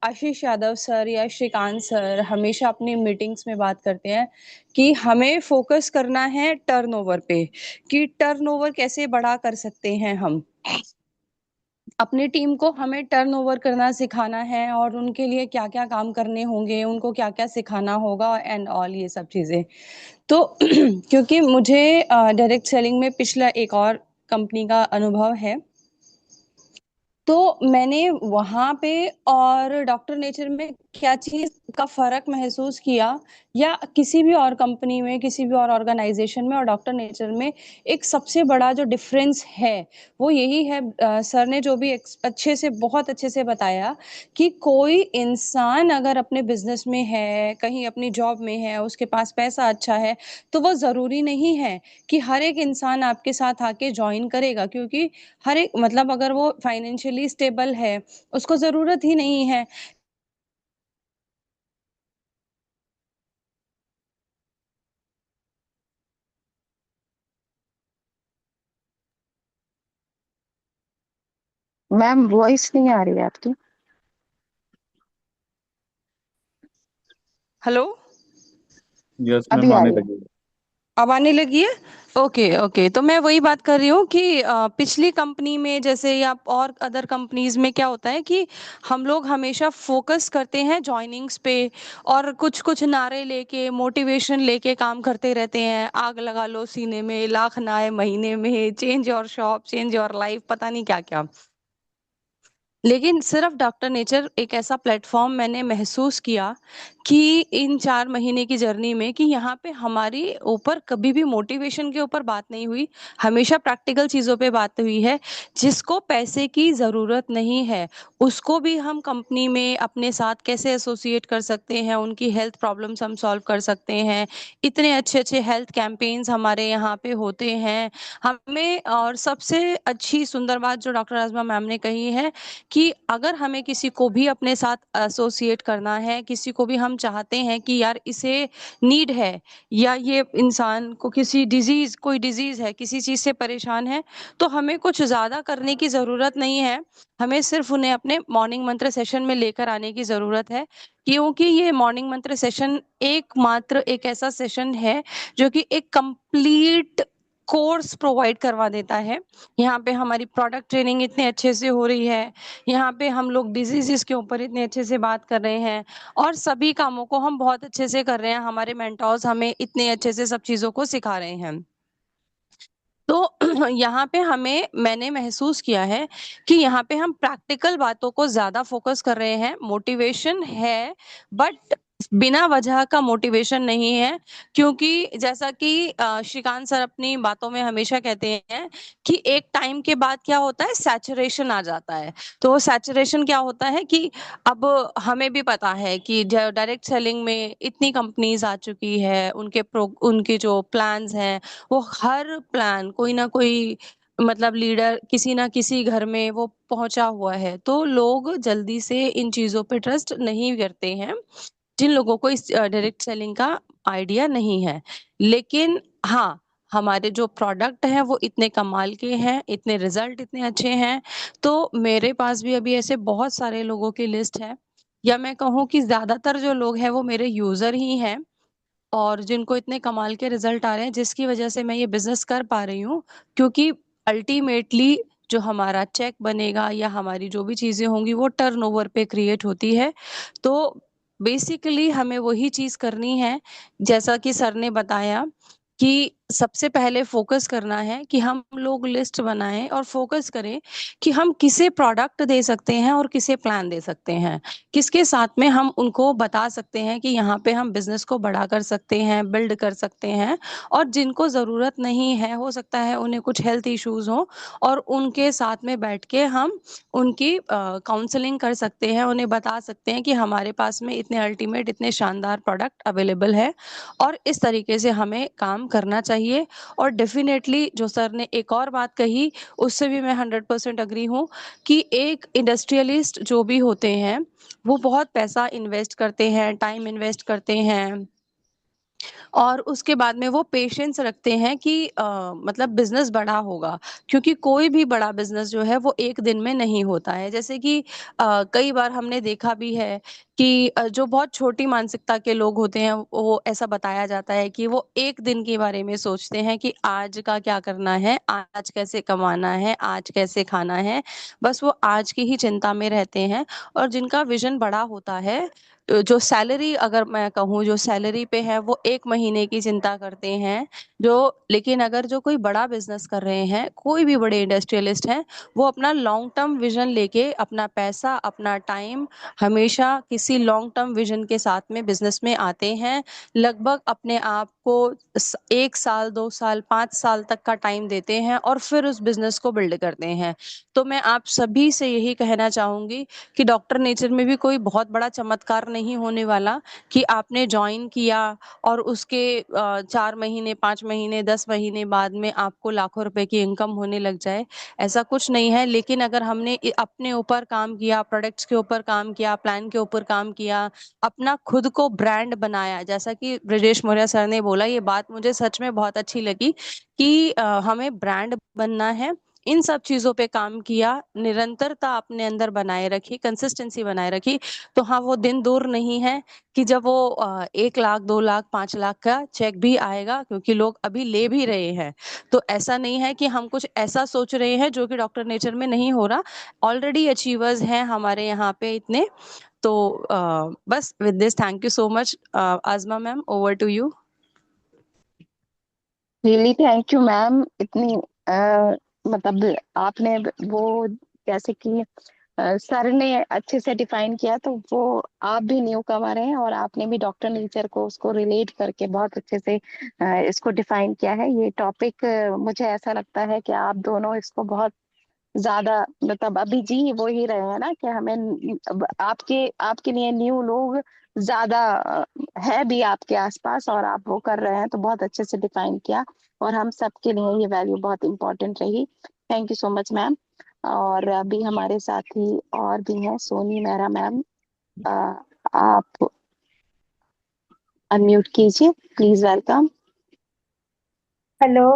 आशीष यादव सर या श्रीकांत सर हमेशा अपनी मीटिंग्स में बात करते हैं कि हमें फोकस करना है टर्नओवर पे, कि टर्नओवर कैसे बड़ा कर सकते हैं हम। अपनी टीम को हमें टर्नओवर करना सिखाना है और उनके लिए क्या क्या काम करने होंगे, उनको क्या क्या सिखाना होगा एंड ऑल ये सब चीजें। तो क्योंकि मुझे डायरेक्ट सेलिंग में पिछला एक और कंपनी का अनुभव है, तो मैंने वहां पे और डॉक्टर नेचर में क्या चीज का फर्क महसूस किया, या किसी भी और कंपनी में, किसी भी और ऑर्गेनाइजेशन में और डॉक्टर नेचर में, एक सबसे बड़ा जो डिफरेंस है वो यही है। सर ने जो भी अच्छे से, बहुत अच्छे से बताया कि कोई इंसान अगर अपने बिजनेस में है, कहीं अपनी जॉब में है, उसके पास पैसा अच्छा है, तो वो जरूरी नहीं है कि हर एक इंसान आपके साथ आके ज्वाइन करेगा, क्योंकि हर एक मतलब अगर वो फाइनेंशियली स्टेबल है, उसको जरूरत ही नहीं है। मैम वॉइस नहीं आ रही है आपकी। हेलो। यस अभी मैम, आ आने रही है। लगी। अब आने लगी है। ओके ओके, तो मैं वही बात कर रही हूँ कि पिछली कंपनी में जैसे, या और अदर कंपनीज में क्या होता है कि हम लोग हमेशा फोकस करते हैं जॉइनिंग्स पे, और कुछ कुछ नारे लेके, मोटिवेशन लेके काम करते रहते हैं। आग लगा लो सीने में, लाख ना आए महीने में, change your shop, change your life, पता नहीं क्या क्या। लेकिन सिर्फ डॉक्टर नेचर एक ऐसा प्लेटफॉर्म मैंने महसूस किया कि इन 4 महीने की जर्नी में, कि यहाँ पे हमारी ऊपर कभी भी मोटिवेशन के ऊपर बात नहीं हुई, हमेशा प्रैक्टिकल चीजों पे बात हुई है। जिसको पैसे की जरूरत नहीं है, उसको भी हम कंपनी में अपने साथ कैसे एसोसिएट कर सकते हैं, उनकी हेल्थ प्रॉब्लम्स हम सॉल्व कर सकते हैं। इतने अच्छे अच्छे हेल्थ कैंपेन्स हमारे यहाँ पे होते हैं हमें। और सबसे अच्छी सुंदर बात जो डॉक्टर आजमा मैम ने कही है कि अगर हमें किसी को भी अपने साथ एसोसिएट करना है, किसी को भी हम चाहते हैं कि यार इसे नीड है, या ये इंसान को किसी डिजीज, कोई डिजीज है, किसी चीज से परेशान है, तो हमें कुछ ज्यादा करने की जरूरत नहीं है। हमें सिर्फ उन्हें अपने मॉर्निंग मंत्र सेशन में लेकर आने की जरूरत है। क्योंकि ये मॉर्निंग मंत्र सेशन एकमात्र एक ऐसा सेशन है जो कि एक कंप्लीट कोर्स प्रोवाइड करवा देता है। यहाँ पे हमारी प्रोडक्ट ट्रेनिंग इतने अच्छे से हो रही है, यहाँ पे हम लोग डिजीजेस के ऊपर इतने अच्छे से बात कर रहे हैं, और सभी कामों को हम बहुत अच्छे से कर रहे हैं। हमारे मेंटोर्स हमें इतने अच्छे से सब चीजों को सिखा रहे हैं। तो यहाँ पे हमें, मैंने महसूस किया है कि यहाँ पे हम प्रैक्टिकल बातों को ज्यादा फोकस कर रहे हैं। मोटिवेशन है, बट बिना वजह का मोटिवेशन नहीं है, क्योंकि जैसा कि श्रीकांत सर अपनी बातों में हमेशा कहते हैं कि एक टाइम के बाद क्या होता है, सैचुरेशन आ जाता है। तो सैचुरेशन क्या होता है कि अब हमें भी पता है कि डायरेक्ट सेलिंग में इतनी कंपनीज आ चुकी है, उनके जो प्लान्स हैं वो हर प्लान कोई ना कोई मतलब लीडर किसी ना किसी घर में वो पहुंचा हुआ है, तो लोग जल्दी से इन चीजों पे ट्रस्ट नहीं करते हैं जिन लोगों को इस डायरेक्ट सेलिंग का आइडिया नहीं है। लेकिन हाँ, हमारे जो प्रोडक्ट हैं वो इतने कमाल के हैं, इतने रिजल्ट इतने अच्छे हैं, तो मेरे पास भी अभी ऐसे बहुत सारे लोगों की लिस्ट है, या मैं कहूँ कि ज्यादातर जो लोग हैं वो मेरे यूजर ही हैं, और जिनको इतने कमाल के रिजल्ट आ रहे हैं, जिसकी वजह से मैं ये बिजनेस कर पा रही हूँ। क्योंकि अल्टीमेटली जो हमारा चेक बनेगा या हमारी जो भी चीजें होंगी वो टर्नओवर पे क्रिएट होती है। तो बेसिकली हमें वही चीज करनी है, जैसा कि सर ने बताया कि सबसे पहले फोकस करना है कि हम लोग लिस्ट बनाएं और फोकस करें कि हम किसे प्रोडक्ट दे सकते हैं और किसे प्लान दे सकते हैं, किसके साथ में हम उनको बता सकते हैं कि यहाँ पे हम बिजनेस को बड़ा कर सकते हैं, बिल्ड कर सकते हैं। और जिनको ज़रूरत नहीं है, हो सकता है उन्हें कुछ हेल्थ इश्यूज हो, और उनके साथ में बैठ के हम उनकी काउंसलिंग कर सकते हैं, उन्हें बता सकते हैं कि हमारे पास में इतने अल्टीमेट इतने शानदार प्रोडक्ट अवेलेबल है, और इस तरीके से हमें काम करना चाहिए। और डेफिनेटली जो सर ने एक और बात कही, उससे भी मैं 100% अग्री हूँ कि एक इंडस्ट्रियलिस्ट जो भी होते हैं वो बहुत पैसा इन्वेस्ट करते हैं, टाइम इन्वेस्ट करते हैं, और उसके बाद में वो पेशेंस रखते हैं कि मतलब बिजनेस बड़ा होगा। क्योंकि कोई भी बड़ा बिजनेस जो है वो एक दिन में नहीं होता है। जैसे कि कई बार हमने देखा भी है कि जो बहुत छोटी मानसिकता के लोग होते हैं, वो ऐसा बताया जाता है कि वो एक दिन के बारे में सोचते हैं कि आज का क्या करना है, आज कैसे कमाना है, आज कैसे खाना है, बस वो आज की ही चिंता में रहते हैं। और जिनका विजन बड़ा होता है, जो सैलरी अगर मैं कहूँ जो सैलरी पे है, वो एक महीने की चिंता करते हैं। जो लेकिन अगर जो कोई बड़ा बिजनेस कर रहे हैं, कोई भी बड़े इंडस्ट्रियलिस्ट हैं, वो अपना लॉन्ग टर्म विजन लेके अपना पैसा अपना टाइम हमेशा किसी लॉन्ग टर्म विजन के साथ में बिजनेस में आते हैं। लगभग अपने आप को 1 साल 2 साल 5 साल तक का टाइम देते हैं और फिर उस बिजनेस को बिल्ड करते हैं। तो मैं आप सभी से यही कहना चाहूंगी कि डॉक्टर नेचर में भी कोई बहुत बड़ा चमत्कार नहीं होने वाला कि आपने ज्वाइन किया और उसके 4 महीने 5 महीने 10 महीने बाद में आपको लाखों रुपए की इनकम होने लग जाए। ऐसा कुछ नहीं है। लेकिन अगर हमने अपने ऊपर काम किया, प्रोडक्ट्स के ऊपर काम किया, प्लान के ऊपर काम किया, अपना खुद को ब्रांड बनाया, जैसा कि ब्रजेश मौर्य सर ने बोला, ये बात मुझे सच में बहुत अच्छी लगी कि हमें ब्रांड बनना है। इन सब चीजों पे काम किया, निरंतरता अपने अंदर बनाए रखी, कंसिस्टेंसी बनाए रखी, तो हाँ, वो दिन दूर नहीं है कि जब वो 1 लाख 2 लाख 5 लाख का चेक भी आएगा, क्योंकि लोग अभी ले भी रहे हैं। तो ऐसा नहीं है कि हम कुछ ऐसा सोच रहे हैं जो कि डॉक्टर नेचर में नहीं हो रहा। ऑलरेडी अचीवर्स हैं हमारे यहाँ पे इतने। तो बस with this, thank you so much. Azma ma'am, over to you. Really thank you ma'am, इतनी मतलब आपने वो जैसे कि सर ने अच्छे से डिफाइन किया, तो वो आप भी न्यू कमर हैं और आपने भी डॉक्टर नेचर को उसको रिलेट करके बहुत अच्छे से इसको डिफाइन किया है। ये टॉपिक मुझे ऐसा लगता है कि आप दोनों इसको बहुत ज्यादा मतलब अभी जी वो ही रहे हैं ना कि हमें अब आपके आपके लिए न्यू लोग ज्यादा है भी आपके आसपास, और आप वो कर रहे हैं, तो बहुत अच्छे से डिफाइन किया। और हम सबके लिए ये वैल्यू बहुत इंपॉर्टेंट रही। Thank you so much ma'am. और अभी हमारे साथ ही और भी हैं, सोनी मेहरा मैम। आप अनम्यूट कीजिए please, welcome. Hello,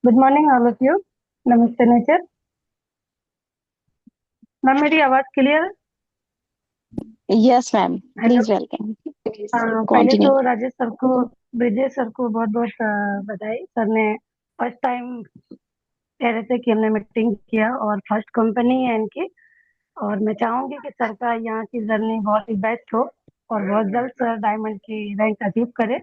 good morning all of you. नमस्ते नेचर। मैम मेरी आवाज क्लियर है? Yes ma'am, hello. Please welcome, please पहले कंटिन्यू। तो राजेश सर को, ब्रिजेश सर को बहुत बहुत बधाई। सर ने फर्स्ट टाइम कह रहे थे कि हमने मीटिंग किया और फर्स्ट कंपनी है इनकी, और मैं चाहूंगी कि सर का यहाँ की जर्नी बहुत ही बेस्ट हो और बहुत जल्द सर डायमंड की रैंक अचीव करे।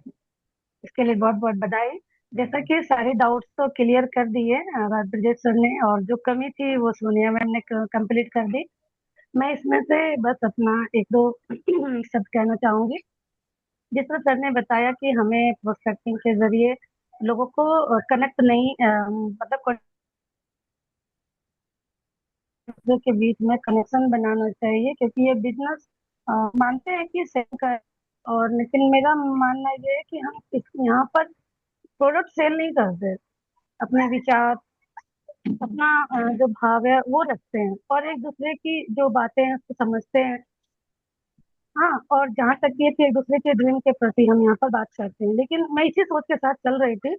इसके लिए बहुत बहुत बधाई। जैसा कि सारे डाउट्स तो क्लियर कर दिए ब्रिजेश सर ने, और जो कमी थी वो सोनिया मैम ने कंप्लीट कर दी। मैं इसमें से बस अपना एक दो शब्द कहना चाहूंगी। जिस तरह सर ने बताया कि हमें प्रोस्पेक्टिंग के जरिए लोगों को कनेक्ट नहीं मतलब दूसरे के बीच में कनेक्शन बनाना चाहिए, क्योंकि ये बिजनेस मानते हैं कि सेल का है। और लेकिन मेरा मानना ये है कि हम यहाँ पर प्रोडक्ट सेल नहीं करते, अपने विचार, अपना जो भाव है वो रखते हैं और एक दूसरे की जो बातें हैं उसको समझते हैं। हाँ, और जहाँ तक ये कि एक दूसरे के ड्रीम के प्रति हम यहाँ पर बात करते हैं, लेकिन मैं इसी सोच के साथ चल रही थी।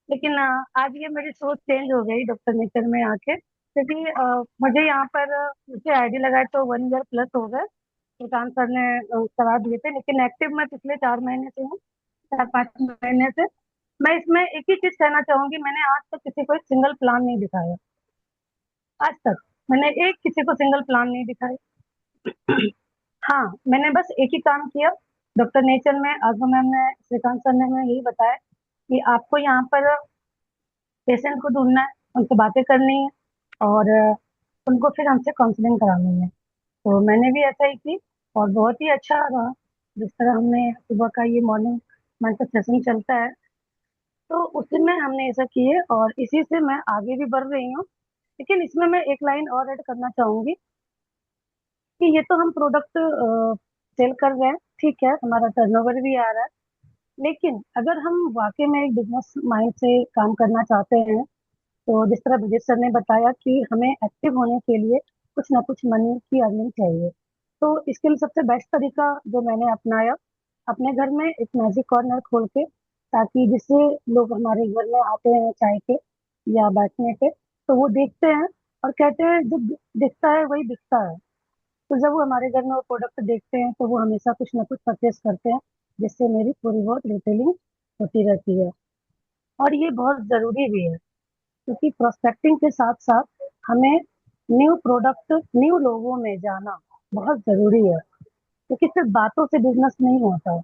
लेकिन आज ये मेरी सोच चेंज हो गई डॉक्टर नेचर में आके, क्योंकि मुझे यहाँ पर मुझे आईडी लगाए तो 1 ईयर प्लस हो गए। सुल्तान सर ने करा दिए थे, लेकिन एक्टिव मैं पिछले 4 महीने से हूँ, 4-5 महीने से। मैं इसमें एक ही चीज कहना चाहूंगी, मैंने आज तक किसी को एक सिंगल प्लान नहीं दिखाया। आज तक मैंने एक किसी को सिंगल प्लान नहीं दिखाया। हाँ, मैंने बस एक ही काम किया डॉक्टर नेचर में। आजमा मैम ने, श्रीकांत सर ने हमें यही बताया कि आपको यहाँ पर पेशेंट को ढूंढना है, उनसे बातें करनी है और उनको फिर हमसे काउंसलिंग करानी है। तो मैंने भी ऐसा ही की और बहुत ही अच्छा रहा। जिस तरह हमने सुबह का ये मॉर्निंग मेंटर सेशन चलता है, तो उसी में हमने ऐसा किए और इसी से मैं आगे भी बढ़ रही हूँ। लेकिन इसमें मैं एक लाइन और ऐड करना चाहूंगी कि ये तो हम प्रोडक्ट सेल कर रहे हैं, ठीक है, हमारा टर्नओवर भी आ रहा है। लेकिन अगर हम वाकई में एक बिजनेस माइंड से काम करना चाहते हैं, तो जिस तरह विजय सर ने बताया कि हमें एक्टिव होने के लिए कुछ ना कुछ मनी की अर्निंग चाहिए। तो इसके लिए सबसे बेस्ट तरीका जो मैंने अपनाया, अपने घर में एक मैजिक कॉर्नर खोल के, ताकि जिससे लोग हमारे घर में आते हैं चाय के या बैठने पे, तो वो देखते हैं और कहते हैं जो दिखता है वही बिकता है। तो जब वो हमारे घर में वो प्रोडक्ट देखते हैं तो वो हमेशा कुछ ना कुछ परचेस करते हैं, जिससे मेरी थोड़ी बहुत रिटेलिंग होती रहती है। और ये बहुत ज़रूरी भी है, क्योंकि प्रोस्पेक्टिंग के साथ साथ हमें न्यू प्रोडक्ट, न्यू लोगों में जाना बहुत ज़रूरी है। क्योंकि सिर्फ बातों से बिजनेस नहीं होता,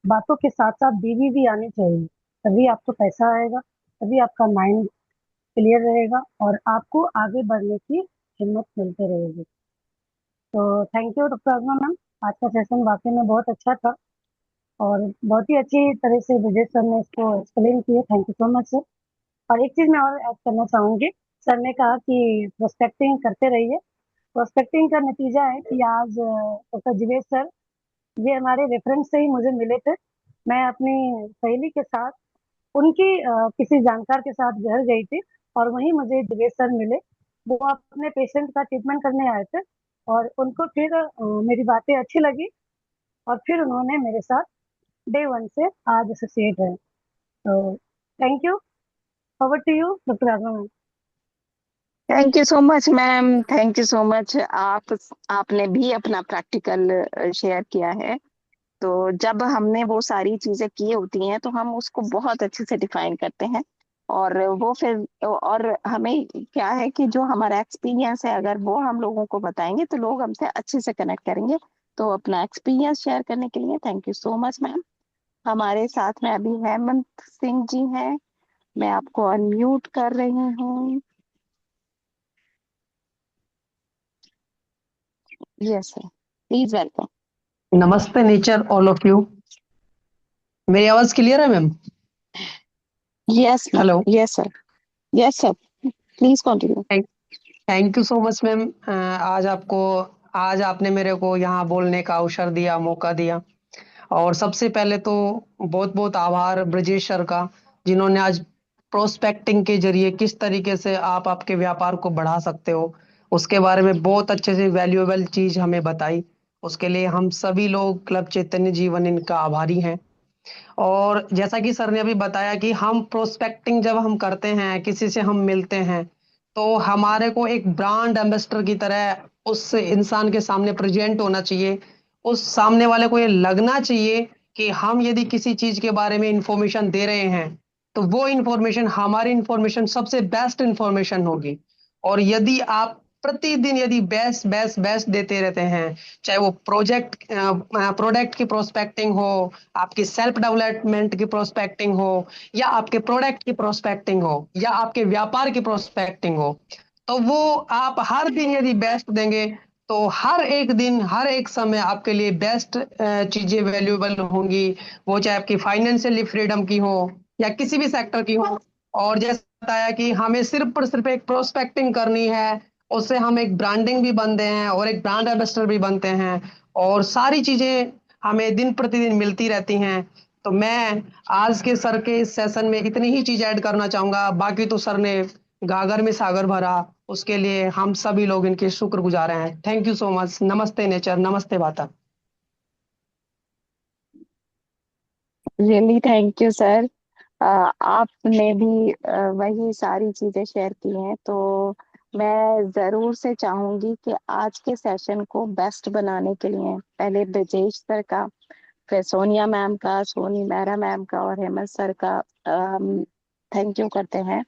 बातों के साथ साथ बीवी भी आनी चाहिए, तभी आपको पैसा आएगा, तभी आपका माइंड क्लियर रहेगा और आपको आगे बढ़ने की हिम्मत मिलती रहेगी। तो thank you doctor Ajma ma'am, आज का सेशन वाकई में बहुत अच्छा था और बहुत ही अच्छी तरह से विजय सर ने इसको एक्सप्लेन किया। Thank you so much sir. और एक चीज मैं और ऐड करना चाहूंगी, सर ने कहा कि प्रोस्पेक्टिंग करते रहिए। प्रोस्पेक्टिंग का नतीजा है कि आज डॉक्टर जिवेश सर, ये हमारे रेफरेंस से ही मुझे मिले थे। मैं अपनी सहेली के साथ उनकी किसी जानकार के साथ घर गई थी और वहीं मुझे दिवेश सर मिले। वो अपने पेशेंट का ट्रीटमेंट करने आए थे और उनको फिर मेरी बातें अच्छी लगी और फिर उन्होंने मेरे साथ डे वन से आज एसोसिएट रहे। तो thank you. Over to you doctor Raghav. Thank you so much ma'am, thank you so much. आपने भी अपना प्रैक्टिकल शेयर किया है। तो जब हमने वो सारी चीजें की होती हैं तो हम उसको बहुत अच्छे से डिफाइन करते हैं। और वो फिर और हमें क्या है कि जो हमारा एक्सपीरियंस है अगर वो हम लोगों को बताएंगे तो लोग हमसे अच्छे से कनेक्ट करेंगे। तो अपना एक्सपीरियंस शेयर करने के लिए thank you so much ma'am. हमारे साथ में अभी हेमंत सिंह जी हैं। मैं आपको अनम्यूट कर रही हूँ। Yes sir, please welcome. नमस्ते नेचर ऑल ऑफ यू। मेरी आवाज क्लियर है ma'am? Yes ma'am, hello. Yes sir, yes sir, please continue. Thank you so much ma'am. आज आपने मेरे को यहाँ बोलने का अवसर दिया, मौका दिया। और सबसे पहले तो बहुत बहुत आभार ब्रजेश सर का, जिन्होंने आज प्रोस्पेक्टिंग के जरिए किस तरीके से आप आपके व्यापार को बढ़ा सकते हो उसके बारे में बहुत अच्छे से वैल्यूएबल चीज हमें बताई। उसके लिए हम सभी लोग क्लब चैतन्य जीवन इनका आभारी हैं। और जैसा कि सर ने अभी बताया कि हम प्रोस्पेक्टिंग जब हम करते हैं, किसी से हम मिलते हैं, तो हमारे को एक ब्रांड एम्बेसडर की तरह उस इंसान के सामने प्रेजेंट होना चाहिए। उस सामने वाले को ये लगना चाहिए कि हम यदि किसी चीज के बारे में इंफॉर्मेशन दे रहे हैं तो वो इंफॉर्मेशन हमारी इंफॉर्मेशन सबसे बेस्ट इंफॉर्मेशन होगी। और यदि आप प्रतिदिन यदि बेस्ट बेस्ट बेस्ट देते रहते हैं, चाहे वो प्रोडक्ट की प्रोस्पेक्टिंग हो, आपकी सेल्फ डेवलपमेंट की प्रोस्पेक्टिंग हो, या आपके प्रोडक्ट की प्रोस्पेक्टिंग हो, या आपके व्यापार की प्रोस्पेक्टिंग हो, तो वो आप हर दिन यदि बेस्ट देंगे तो हर एक दिन हर एक समय आपके लिए बेस्ट चीजें वैल्यूएबल होंगी, वो चाहे आपकी फाइनेंशियली फ्रीडम की हो या किसी भी सेक्टर की हो। और जैसे बताया कि हमें सिर्फ और सिर्फ एक प्रोस्पेक्टिंग करनी है, उससे हम एक ब्रांडिंग भी बनते हैं और एक ब्रांड एम्बेसडर भी बनते हैं, और सारी चीजें हमें दिन प्रतिदिन मिलती रहती हैं। तो मैं आज के सर के इस सेशन में इतनी ही चीज ऐड करना चाहूंगा, बाकी तो सर ने गागर में सागर भरा, उसके लिए हम सभी लोग इनके शुक्रगुजार हैं। Thank you so much. नमस्ते नेचर, नमस्ते वाता। Really thank you sir. आपने भी वही सारी चीजें शेयर की हैं, तो मैं जरूर से चाहूंगी कि आज के सेशन को बेस्ट बनाने के लिए पहले ब्रजेश सर का, फिर सोनिया मैम का, सोनी मेहरा मैम का और हेमंत सर का थैंक यू करते हैं।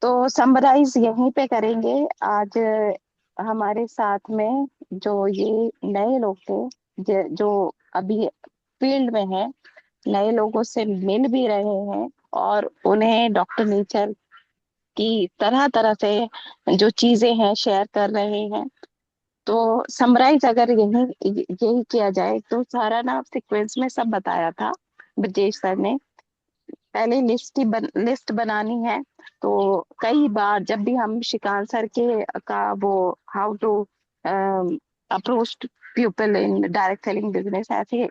तो समराइज यहीं पे करेंगे आज। हमारे साथ में जो ये नए लोग थे, जो अभी फील्ड में हैं, नए लोगों से मिल भी रहे हैं और उन्हें डॉक्टर नेचर की तरह तरह से जो चीजें हैं शेयर कर रहे हैं। तो समराइज अगर यही यही किया जाए, तो सारा ना सीक्वेंस में सब बताया था ब्रजेश सर ने। पहले लिस्ट बनानी है। तो कई बार जब भी हम शिकांत सर के का वो how to approach people in direct selling business, ऐसे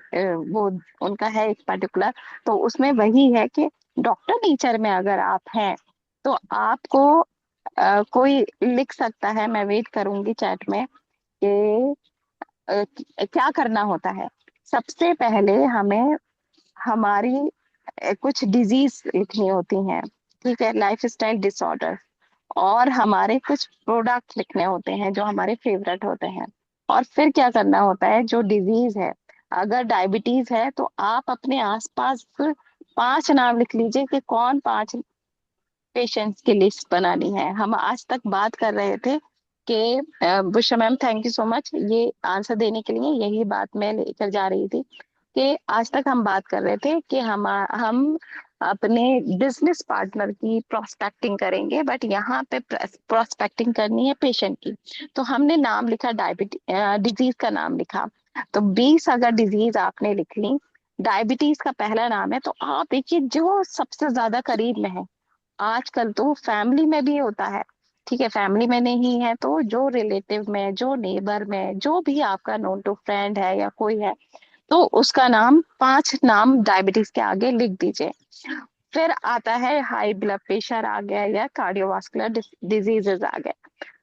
वो उनका है एक पर्टिकुलर। तो उसमें वही है कि डॉक्टर नेचर में अगर आप हैं तो आपको कोई लिख सकता है, मैं वेट करूंगी चैट में, कि क्या करना होता है। सबसे पहले हमें हमारी कुछ डिजीज लिखनी होती हैं, ठीक है, लाइफ स्टाइल डिसऑर्डर। और हमारे कुछ प्रोडक्ट लिखने होते हैं जो हमारे फेवरेट होते हैं। और फिर क्या करना होता है, जो डिजीज है, अगर डायबिटीज है तो आप अपने आसपास 5 नाम लिख लीजिए कि कौन 5 पेशेंट्स की लिस्ट बनानी है। हम आज तक बात कर रहे थे कि बुशा ma'am thank you so much ये आंसर देने के लिए, यही बात मैं लेकर जा रही थी कि आज तक हम बात कर रहे थे कि हम अपने बिजनेस पार्टनर की प्रोस्पेक्टिंग करेंगे, बट यहाँ पे प्रोस्पेक्टिंग करनी है पेशेंट की। तो हमने नाम लिखा, डायबिटीज डिजीज का नाम लिखा। तो 20 अगर डिजीज आपने लिख ली, डायबिटीज का पहला नाम है, तो आप देखिए जो सबसे ज्यादा करीब में है। आजकल तो फैमिली में भी होता है, ठीक है, फैमिली में नहीं है तो जो रिलेटिव में, जो नेबर में, जो भी आपका नोन टू फ्रेंड है या कोई है, तो उसका नाम, 5 नाम डायबिटीज के आगे लिख दीजिए। फिर आता है हाई ब्लड प्रेशर आ गया या कार्डियोवास्कुलर डिजीजेस आ गए।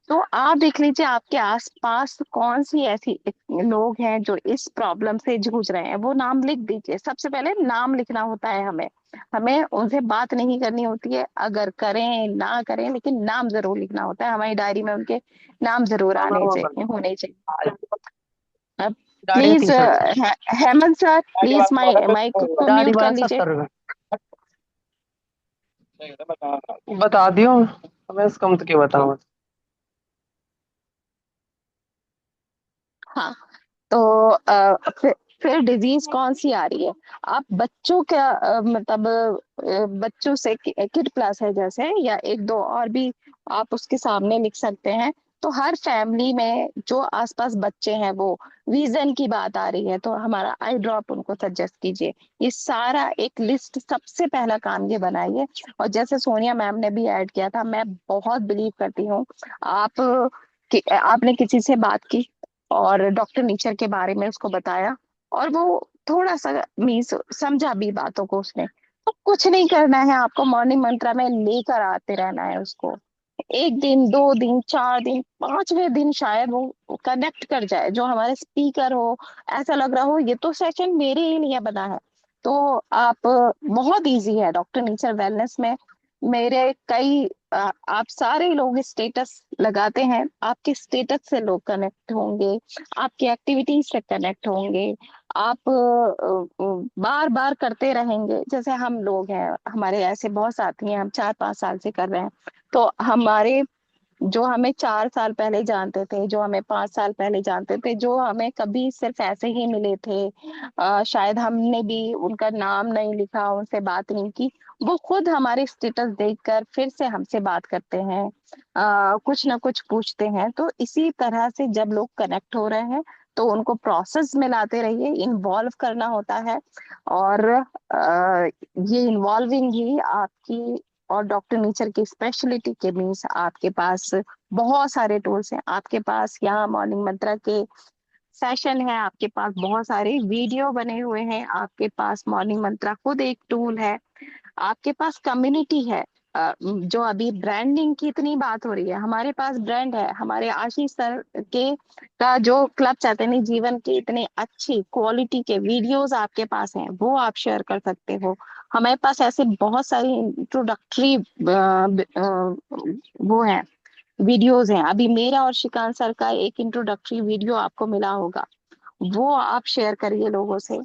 तो आप देख लीजिए आपके आसपास कौन सी ऐसी लोग हैं जो इस प्रॉब्लम से जूझ रहे हैं, वो नाम लिख दीजिए। सबसे पहले नाम लिखना होता है हमें। हमें उनसे बात नहीं करनी होती है, अगर करें ना करें, लेकिन नाम जरूर लिखना होता है। हमारी डायरी में उनके नाम जरूर आने चाहिए, होने चाहिए। अब please diabetes Hemant sir, please mike को म्यूट कर डायबिटीज लीजिए। 70 बता दियो, मैं इसका मतलब क्या बताऊं। हाँ, तो फिर डिजीज कौन सी आ रही है। आप बच्चों का मतलब बच्चों से, किड प्लस है जैसे, या एक दो और भी आप उसके सामने लिख सकते हैं। तो हर फैमिली में जो आसपास बच्चे हैं, वो विजन की बात आ रही है तो हमारा आई ड्रॉप उनको सजेस्ट कीजिए। ये सारा एक लिस्ट, सबसे पहला काम ये बनाइए। और जैसे सोनिया मैम ने भी ऐड किया था, मैं बहुत बिलीव करती हूँ, आप आपने किसी से बात की और डॉक्टर नेचर के बारे में उसको बताया, और वो थोड़ा सा मीन्स समझा भी बातों को उसने, तो कुछ नहीं करना है आपको, मॉर्निंग मंत्रा में लेकर आते रहना है उसको। 1 दिन, 2 दिन, 4 दिन, 5वें दिन शायद वो कनेक्ट कर जाए, जो हमारे स्पीकर हो, ऐसा लग रहा हो ये तो सेशन मेरे ही लिए बना है। तो आप, बहुत इजी है डॉक्टर नेचर वेलनेस में। मेरे कई आप सारे लोग स्टेटस लगाते हैं, आपके स्टेटस से लोग कनेक्ट होंगे, आपकी एक्टिविटीज से कनेक्ट होंगे। आप बार बार करते रहेंगे, जैसे हम लोग हैं, हमारे ऐसे बहुत साथी हैं, हम 4-5 साल से कर रहे हैं। तो हमारे जो हमें 4 साल पहले जानते थे, जो हमें 5 साल पहले जानते थे, जो हमें कभी सिर्फ ऐसे ही मिले थे, शायद हमने भी उनका नाम नहीं लिखा, उनसे बात नहीं की, वो खुद हमारे स्टेटस देखकर फिर से हमसे बात करते हैं, कुछ ना कुछ पूछते हैं। तो इसी तरह से जब लोग कनेक्ट हो रहे हैं तो उनको प्रोसेस में लाते रहिए, इन्वॉल्व करना होता है। और ये इन्वॉल्विंग ही आपकी और डॉक्टर नेचर की स्पेशलिटी के मीन्स आपके पास बहुत सारे टूल्स हैं। आपके पास यहाँ मॉर्निंग मंत्रा के सेशन है, आपके पास बहुत सारे वीडियो बने हुए हैं, आपके पास मॉर्निंग मंत्रा खुद एक टूल है, आपके पास कम्युनिटी है। जो अभी ब्रांडिंग की इतनी बात हो रही है, हमारे पास ब्रांड है। हमारे आशीष सर के का जो क्लब चैतन्य जीवन के इतने अच्छी क्वालिटी के वीडियोस आपके पास हैं, वो आप शेयर कर सकते हो। हमारे पास ऐसे बहुत सारी इंट्रोडक्टरी वो हैं, वीडियोस हैं। अभी मेरा और श्रीकांत सर का एक इंट्रोडक्टरी वीडियो आपको मिला होगा, वो आप शेयर करिए लोगों से।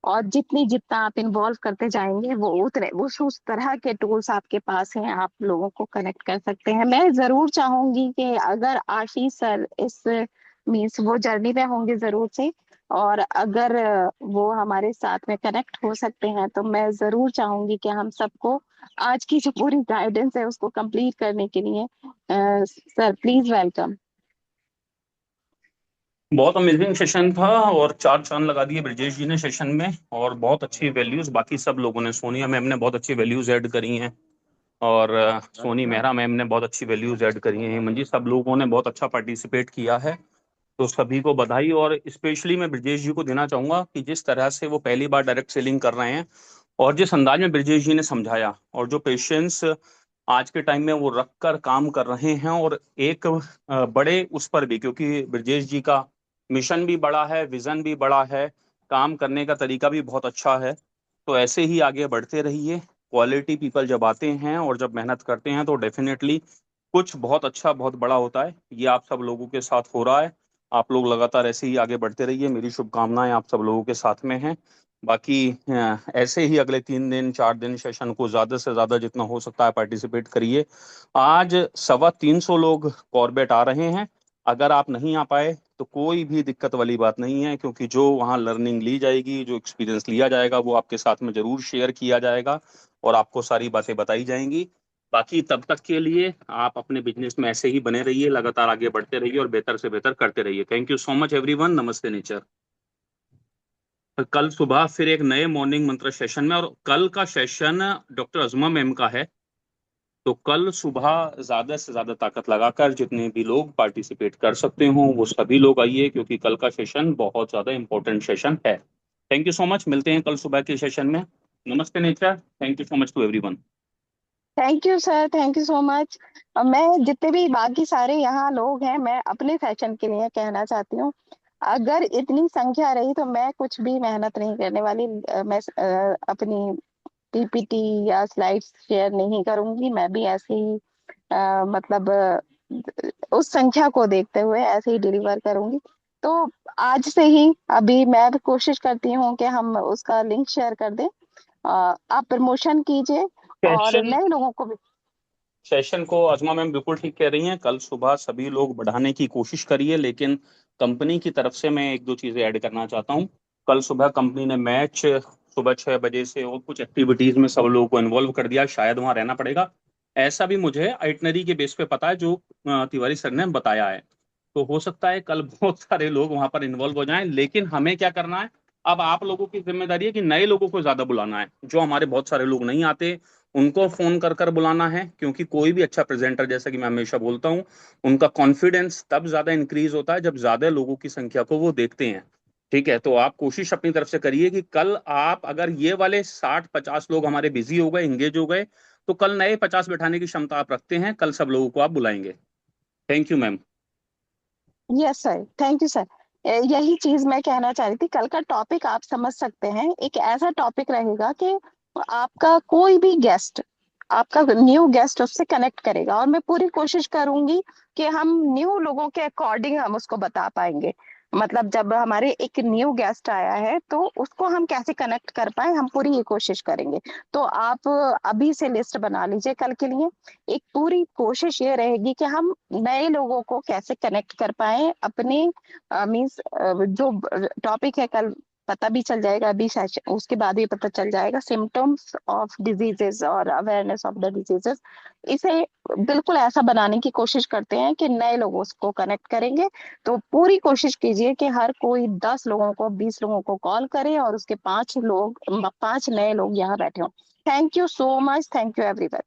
और जितना आप इन्वॉल्व करते जाएंगे वो उतने वो उस तरह के टूल्स आपके पास हैं, आप लोगों को कनेक्ट कर सकते हैं। मैं जरूर चाहूंगी कि अगर आशीष सर इस मीन्स वो जर्नी में होंगे जरूर से, और अगर वो हमारे साथ में कनेक्ट हो सकते हैं तो मैं जरूर चाहूंगी कि हम सबको आज की जो पूरी गाइडेंस है उसको कंप्लीट करने के लिए सर प्लीज वेलकम। बहुत अमेजिंग सेशन था और चार चांद लगा दिए ब्रजेश जी ने सेशन में, और बहुत अच्छी वैल्यूज बाकी सब लोगों ने, सोनिया मैम ने बहुत अच्छी वैल्यूज ऐड करी हैं, और सोनी मेहरा मैम ने बहुत अच्छी वैल्यूज ऐड करी हैं, हेमंत जी सब लोगों ने बहुत अच्छा पार्टिसिपेट किया है। तो सभी को बधाई, और स्पेशली मैं ब्रजेश जी को देना चाहूंगा कि जिस तरह से वो पहली बार डायरेक्ट सेलिंग कर रहे हैं, और जिस अंदाज में ब्रजेश जी ने समझाया, और जो पेशेंस आज के टाइम में वो रख कर काम कर रहे हैं, और एक बड़े उस पर भी, क्योंकि ब्रजेश जी का मिशन भी बड़ा है, विजन भी बड़ा है, काम करने का तरीका भी बहुत अच्छा है। तो ऐसे ही आगे बढ़ते रहिए। क्वालिटी पीपल जब आते हैं और जब मेहनत करते हैं तो डेफिनेटली कुछ बहुत अच्छा, बहुत बड़ा होता है। ये आप सब लोगों के साथ हो रहा है। आप लोग लगातार ऐसे ही आगे बढ़ते रहिए, मेरी शुभकामनाएं आप सब लोगों के साथ में हैं। बाकी ऐसे ही अगले 3 दिन 4 दिन सेशन को ज्यादा से ज्यादा जितना हो सकता है पार्टिसिपेट करिए। आज 325 लोग कॉर्बेट आ रहे हैं। अगर आप नहीं आ पाए तो कोई भी दिक्कत वाली बात नहीं है, क्योंकि जो वहाँ लर्निंग ली जाएगी, जो एक्सपीरियंस लिया जाएगा, वो आपके साथ में जरूर शेयर किया जाएगा और आपको सारी बातें बताई जाएंगी। बाकी तब तक के लिए आप अपने बिजनेस में ऐसे ही बने रहिए, लगातार आगे बढ़ते रहिए और बेहतर से बेहतर करते रहिए। Thank you so much everyone. नमस्ते नेचर। कल सुबह फिर एक नए मॉर्निंग मंत्र सेशन में, और कल का सेशन डॉक्टर अजमा मैम का है। तो कल सुबह ज्यादा से ज्यादा ताकत लगाकर जितने भी लोग पार्टिसिपेट कर सकते हो वो सभी लोग आइए, क्योंकि कल का सेशन बहुत ज्यादा इंपॉर्टेंट सेशन है। थैंक यू सो मच, मिलते हैं कल सुबह के सेशन में। नमस्ते nature, thank you so much to everyone. Thank you sir, thank you so much. मैं जितने भी बाकी सारे यहाँ लोग हैं, मैं अपने सेशन के लिए कहना चाहती हूँ, अगर इतनी संख्या रही तो मैं कुछ भी मेहनत नहीं करने वाली। मैं अपनी पीपीटी या स्लाइड्स शेयर नहीं करूंगी। मैं भी ऐसे ही मतलब उस संख्या को देखते हुए ऐसे ही डिलीवर करूंगी। तो आज से ही अभी मैं भी कोशिश करती हूँ कि हम उसका लिंक शेयर कर दें। आप प्रमोशन कीजिए और सेशन नए लोगों को भी। सेशन को अजमा मैम बिल्कुल ठीक कह रही हैं, कल सुबह सभी लोग बढ़ाने की कोशिश करिए, लेकिन कंपनी की तरफ से मैं एक दो चीजें ऐड करना चाहता हूँ। कल सुबह कंपनी ने मैच सुबह 6 बजे से और कुछ एक्टिविटीज में सब लोगों को इन्वॉल्व कर दिया, शायद वहां रहना पड़ेगा। ऐसा भी मुझे आइटनरी के बेस पे पता है, जो तिवारी सर ने बताया है। तो हो सकता है कल बहुत सारे लोग वहां पर इन्वॉल्व हो जाएं, लेकिन हमें क्या करना है, अब आप लोगों की जिम्मेदारी है कि नए लोगों को ज्यादा बुलाना है। जो हमारे बहुत सारे लोग नहीं आते उनको फोन कर कर बुलाना है, क्योंकि कोई भी अच्छा प्रेजेंटर, जैसा कि मैं हमेशा बोलता हूँ, उनका कॉन्फिडेंस तब ज्यादा इंक्रीज होता है जब ज्यादा लोगों की संख्या को वो देखते हैं। ठीक है, तो आप कोशिश अपनी तरफ से करिए कि कल आप, अगर ये वाले 60-50 लोग हमारे बिजी हो गए, इंगेज हो गए, तो कल नए 50 बैठाने की क्षमता आप रखते हैं, कल सब लोगों को आप बुलाएंगे। Thank you ma'am. Yes sir, thank you sir. यही चीज मैं कहना चाह रही थी। कल का टॉपिक आप समझ सकते हैं, एक ऐसा टॉपिक रहेगा कि आपका कोई भी गेस्ट, आपका न्यू गेस्ट उससे कनेक्ट करेगा, और मैं पूरी कोशिश करूंगी कि हम न्यू लोगों के अकॉर्डिंग हम उसको बता पाएंगे। मतलब जब हमारे एक न्यू गेस्ट आया है तो उसको हम कैसे कनेक्ट कर पाए, हम पूरी ये कोशिश करेंगे। तो आप अभी से लिस्ट बना लीजिए कल के लिए। एक पूरी कोशिश ये रहेगी कि हम नए लोगों को कैसे कनेक्ट कर पाए अपने, मीन्स जो टॉपिक है कल पता भी चल जाएगा, अभी सेशन उसके बाद भी पता चल जाएगा, सिम्टम्स ऑफ डिजीजेस और अवेयरनेस ऑफ द डिजीजेस। इसे बिल्कुल ऐसा बनाने की कोशिश करते हैं कि नए लोगों को कनेक्ट करेंगे। तो पूरी कोशिश कीजिए कि हर कोई 10 लोगों को 20 लोगों को कॉल करे और उसके 5 नए लोग यहाँ बैठे हों। Thank you so much, thank you everyone.